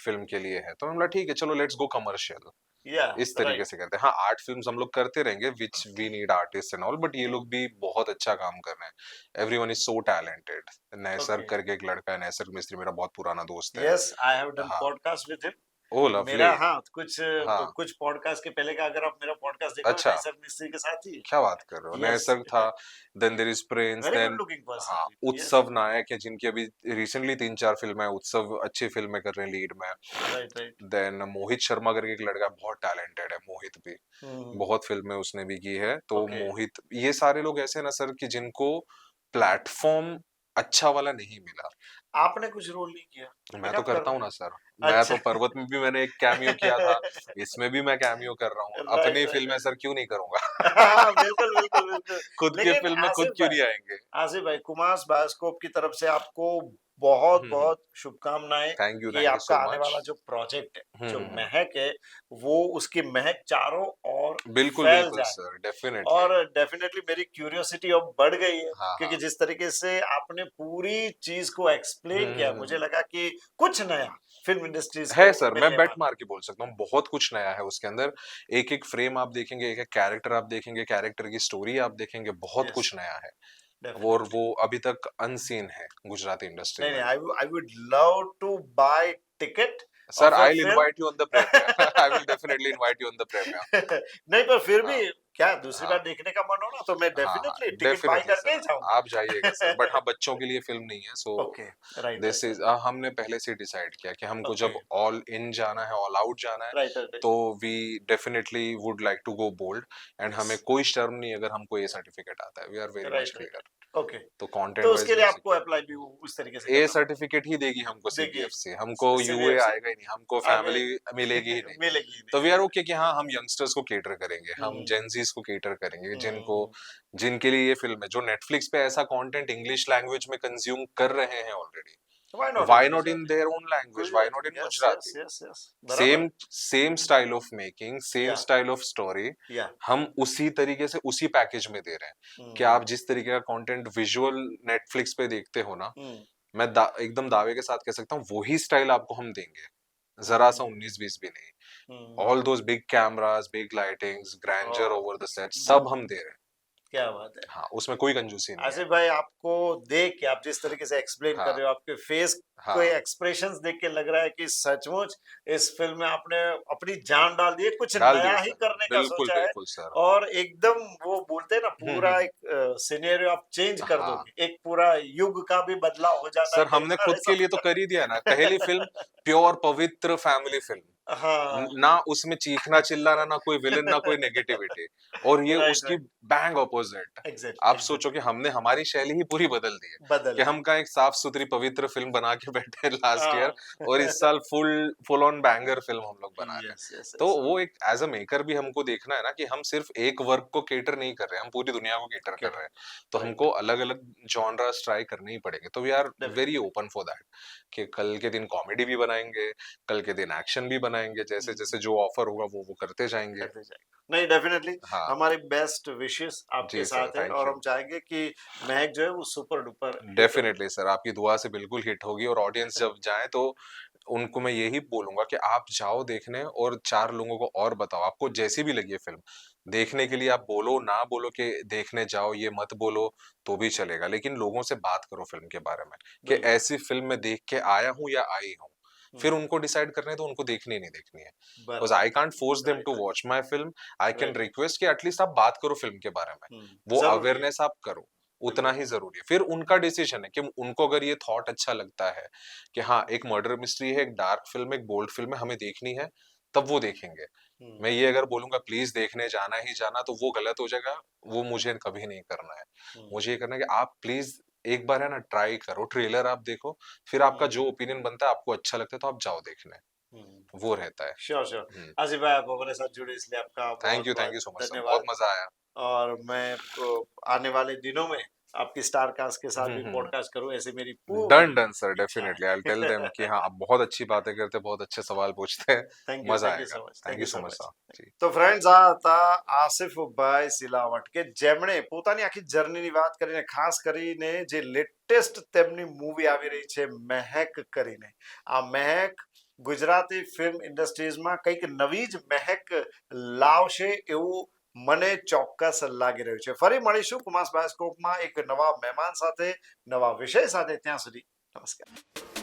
फिल्म के लिए है। तो मैंने बोला ठीक है चलो लेट्स गो कमर्शियल। या। इस तरीके राइट। से करते हैं। हाँ, आर्ट फिल्म्स हम लोग करते रहेंगे, which we need artist and all, but ये लोग भी बहुत अच्छा काम कर रहे हैं। Everyone is so talented. नैसर ओके। करके एक लड़का है, नैसर मिस्त्री, मेरा बहुत पुराना दोस्त है। यस, आई हैव डन हाँ। Podcast with him. ओह मेरा, लवली। हाँ, कुछ हाँ। कुछ पॉडकास्ट के पहले का अगर आप मेरा पॉडकास्ट देखोगे, अच्छा, नैसर मिस्त्री के साथ ही। क्या बात कर रहे हो। यस। नैसर था, then there is Prince, very good then looking हाँ पर्सनालिटी। यस। उत्सव नायक है जिनकी अभी रिसेंटली 3-4 फिल्में हैं। उत्सव अच्छी फिल्में कर रहे हैं लीड में। Right right. Then Mohit Sharma करके एक लड़का बहुत टैलेंटेड है, मोहित भी हम्म। बहुत फिल्में उसने भी की है। तो ओके। मोहित, ये सारे लोग ऐसे हैं ना सर कि जिनको प्लेटफॉर्म अच्छा वाला नहीं मिला। आपने कुछ रोल नहीं किया, मैं लेकिन तो आप कर करता हूँ रहे ना हैं। सर। मैं अच्छा। तो पर्वत में भी मैंने एक कैमियो किया था, इसमें भी मैं कैमियो कर रहा हूँ। राइट अपनी राइट फिल्में राइट। सर क्यों नहीं हाँ, करूंगा। बिल्कुल बिल्कुल बिल्कुल। खुद की लेकिन फिल्म में खुद आसिफ क्यों भाई, नहीं आएंगे। आसिफ भाई, कुमार बायोस्कोप की तरफ से आपको बहुत हम्म। बहुत शुभकामनाएं कि थैंक यू आपका सो आने मच। वाला जो प्रोजेक्ट है, जो हम्म। महक है, वो उसकी महक चारों ओर बिल्कुल फैल बिल्कुल जाए। Sir, definitely. और डेफिनेटली मेरी क्यूरियोसिटी अब बढ़ गई है, हाँ क्योंकि हाँ। जिस तरीके से आपने पूरी चीज को एक्सप्लेन किया, मुझे हम्म। लगा कि कुछ नया फिल्म इंडस्ट्रीज है को सर, मैं मिलने बेट वाला मार के बोल सकता हूँ बहुत कुछ नया है उसके अंदर। एक एक फ्रेम आप देखेंगे, एक एक कैरेक्टर आप देखेंगे, कैरेक्टर की स्टोरी आप देखेंगे, बहुत है। यस। कुछ नया है। और डेफिनेटली। वो अभी तक अनसीन है गुजराती इंडस्ट्री नहीं में। नहीं, I would love to buy ticket sir of a I will film. Invite you on the premiere. I will definitely invite you on the premiere. नहीं, पर फिर भी हाँ। क्या दूसरी हाँ। बार देखने का मन हो ना तो मैं हाँ, हाँ, डेफिनेटली टिकट बाय डेफिनिटली करके ही सर, जाऊंगा। आप जाइएगा सर, बट हाँ, बच्चों के लिए फ़िल्म नहीं है, so okay, right this right is हमने पहले से डिसाइड किया कि हमको ओके, जब ऑल इन जाना है, ऑल आउट जाना है, राइट राइट तो we definitely would like to go bold and yes, हमें कोई शर्म नहीं अगर हमको ये सर्टिफिकेट आता है, we are very much right right, clear. Okay. तो तो कंटेंट वाइज़ उसके वी लिए आर आपको सिक्योर। अप्लाई भी उस तरीके से ए करना होगा। सर्टिफिकेट ही देगी हमको देखिए, सीबीएफसी, हमको यूए सीबीएफसी आएगा ही नहीं, हमको अरे फैमिली मिलेगी ही नहीं। मिलेगी ही तो नहीं, वी आर राइट। ओके कि हाँ, हम यंगस्टर्स को कैटर करेंगे, हम हम्म जेनज़ीज़ को कैटर करेंगे, जिनको हम्म, जिनके लिए ये फ़िल्म है, जो नेटफ्लिक्स पे ऐसा कंटेंट इंग्लिश लैंग्वेज में कंज्यूम कर रहे हैं already. Why not why not in exactly, their own language, why Gujarati, not in yes yes Gujarati? Yes yes, बराबर, same same style of making, same या स्टाइल ऑफ स्टोरी, या हम उसी तरीके से उसी पैकेज में दे रहे हैं कि आप हम्म जिस तरीके का कंटेंट विजुअल नेटफ्लिक्स पे देखते हो ना, हम्म मैं एकदम दावे के साथ कह सकता हूँ वही स्टाइल आपको हम देंगे, जरा सा हम्म 19-20 भी नहीं। Hmm, all those big cameras, big lightings, grander oh, over the set, सब हम दे रहे हैं। क्या बात है। हाँ, उसमें कोई कंजूसी नहीं है। आसिफ भाई, आपको देख के, आप जिस तरीके से एक्सप्लेन कर हाँ, रहे हो, आपके फेस हाँ, के एक्सप्रेशंस देख के लग रहा है कि सचमुच इस फिल्म में आपने अपनी जान डाल दी है, कुछ डाल नया दिए ही सर। करने का बिल्कुल, सोचा है। बिल्कुल सर। और एकदम वो बोलते हैं ना, पूरा हुँ। एक सिनेरियो आप चेंज कर हाँ। दोगे, एक पूरा युग का भी बदलाव हो जाता है सर कई हमने बार खुद ऐसा के लिए तो लगता कर ही दिया ना, पहली फ़िल्म प्योर पवित्र फैमिली फ़िल्म। है। हाँ, ना उसमें चीखना चिल्लाना, ना कोई विलेन, ना कोई नेगेटिविटी, और ये राइट उसकी राइट, बैंग ऑपोजिट। एग्जैक्टली आप सोचो कि एग्जैक्टली, हमने हमारी शैली ही पूरी बदल दी है बदल कि दी, हम कहाँ एक साफ सुथरी पवित्र फिल्म बना के बैठे लास्ट ईयर, हाँ। और इस साल फुल ऑन बैंगर फिल्म हम लोग बना रहे हैं। यस यस तो यस, वो एक एज अ मेकर भी हमको देखना है ना कि हम सिर्फ एक वर्क को केटर नहीं कर रहे हैं, हम पूरी दुनिया को केटर कर रहे हैं, तो राइट, हमको अलग अलग जॉनरास ट्राई करने ही पड़ेंगे। तो we are very definitely, open for that कि कल के दिन कॉमेडी भी बनाएंगे, कल के दिन एक्शन भी बनाएंगे, जैसे जैसे जो ऑफर होगा वो करते जाएंगे। करते जाएंगे। नहीं, डेफिनेटली हाँ। हमारी बेस्ट विशेस आपके जी सर, साथ है, थैंक और यू। हम चाहेंगे कि महक जो है वो सुपर डुपर हिट हो। डेफिनेटली सर, आपकी दुआ से बिल्कुल हिट होगी, और ऑडियंस जब जाए तो उनको मैं यही बोलूंगा कि आप जाओ देखने और 4 लोगों को और बताओ, आपको जैसी भी लगी है फिल्म, देखने के लिए आप बोलो ना बोलो कि देखने जाओ, ये मत बोलो तो भी चलेगा, लेकिन लोगों से बात करो फिल्म के बारे में कि बिल्कुल, ऐसी फिल्म में देख के आया हूँ या आई हूँ। फिर हुँ, उनको डिसाइड करना है तो उनको देखनी है नहीं देखनी है, बिकॉज बराबर, I can't force them right, to right, watch my film. I can right, request कि एटलीस्ट आप बात करो फिल्म के बारे में, वो ज़रूरी है, अवेयरनेस आप करो, उतना बिल्कुल, ही जरूरी है। फिर उनका डिसीजन है कि उनको अगर ये थॉट अच्छा लगता है कि हाँ एक मर्डर मिस्ट्री है, एक डार्क फिल्म, एक बोल्ड फिल्म है, हमें देखनी है, तब वो देखेंगे। मैं हुँ, ये अगर बोलूंगा प्लीज देखने जाना ही जाना, तो वो गलत हो जाएगा, वो मुझे कभी नहीं करना है। हुँ, मुझे ये करना है कि आप प्लीज एक बार है ना ट्राई करो, ट्रेलर आप देखो, फिर आपका जो हुँ, ओपिनियन बनता है, आपको अच्छा लगता है तो आप जाओ देखने, हुँ, वो रहता है। Sure, sure. हम्म। आसिफ भाई, आप हमारे साथ जुड़े इसलिए आपका थैंक बहुत-बहुत यू सो मच सर, बहुत धन्यवाद। मजा आया। और मैं आने वाले दिनों में आपकी स्टार कास्ट के साथ भी हम्म। पॉडकास्ट करूँ, ऐसी मेरी डन पूरी डन सर, इच्छा definitely I will tell them कि है। हाँ आप बहुत अच्छी बातें करते हैं, बहुत अच्छे सवाल पूछते हैं, मजा थैंक यू आएगा। So much, thank thank you you so so much much. Sir ji. તો ફ્રેન્ડ્સ, આ હતા આસિફભાઈ સિલાવટ કે જેમણે પોતાની આખી જર્નીની વાત કરીને, ખાસ કરીને જે લેટેસ્ટ તેમની મૂવી આવી રહી છે મહેક કરીને, આ મહેક ગુજરાતી ફિલ્મ ઇન્ડસ્ટ્રીઝમાં કંઈક નવી જ મહેક લાવશે એવું મને ચોક્કસ લાગી રહ્યું છે. ફરી મળીશું કુમાસ બાયોસ્કોપમાં એક નવા મહેમાન સાથે, નવા વિષય સાથે. ત્યાં સુધી નમસ્કાર.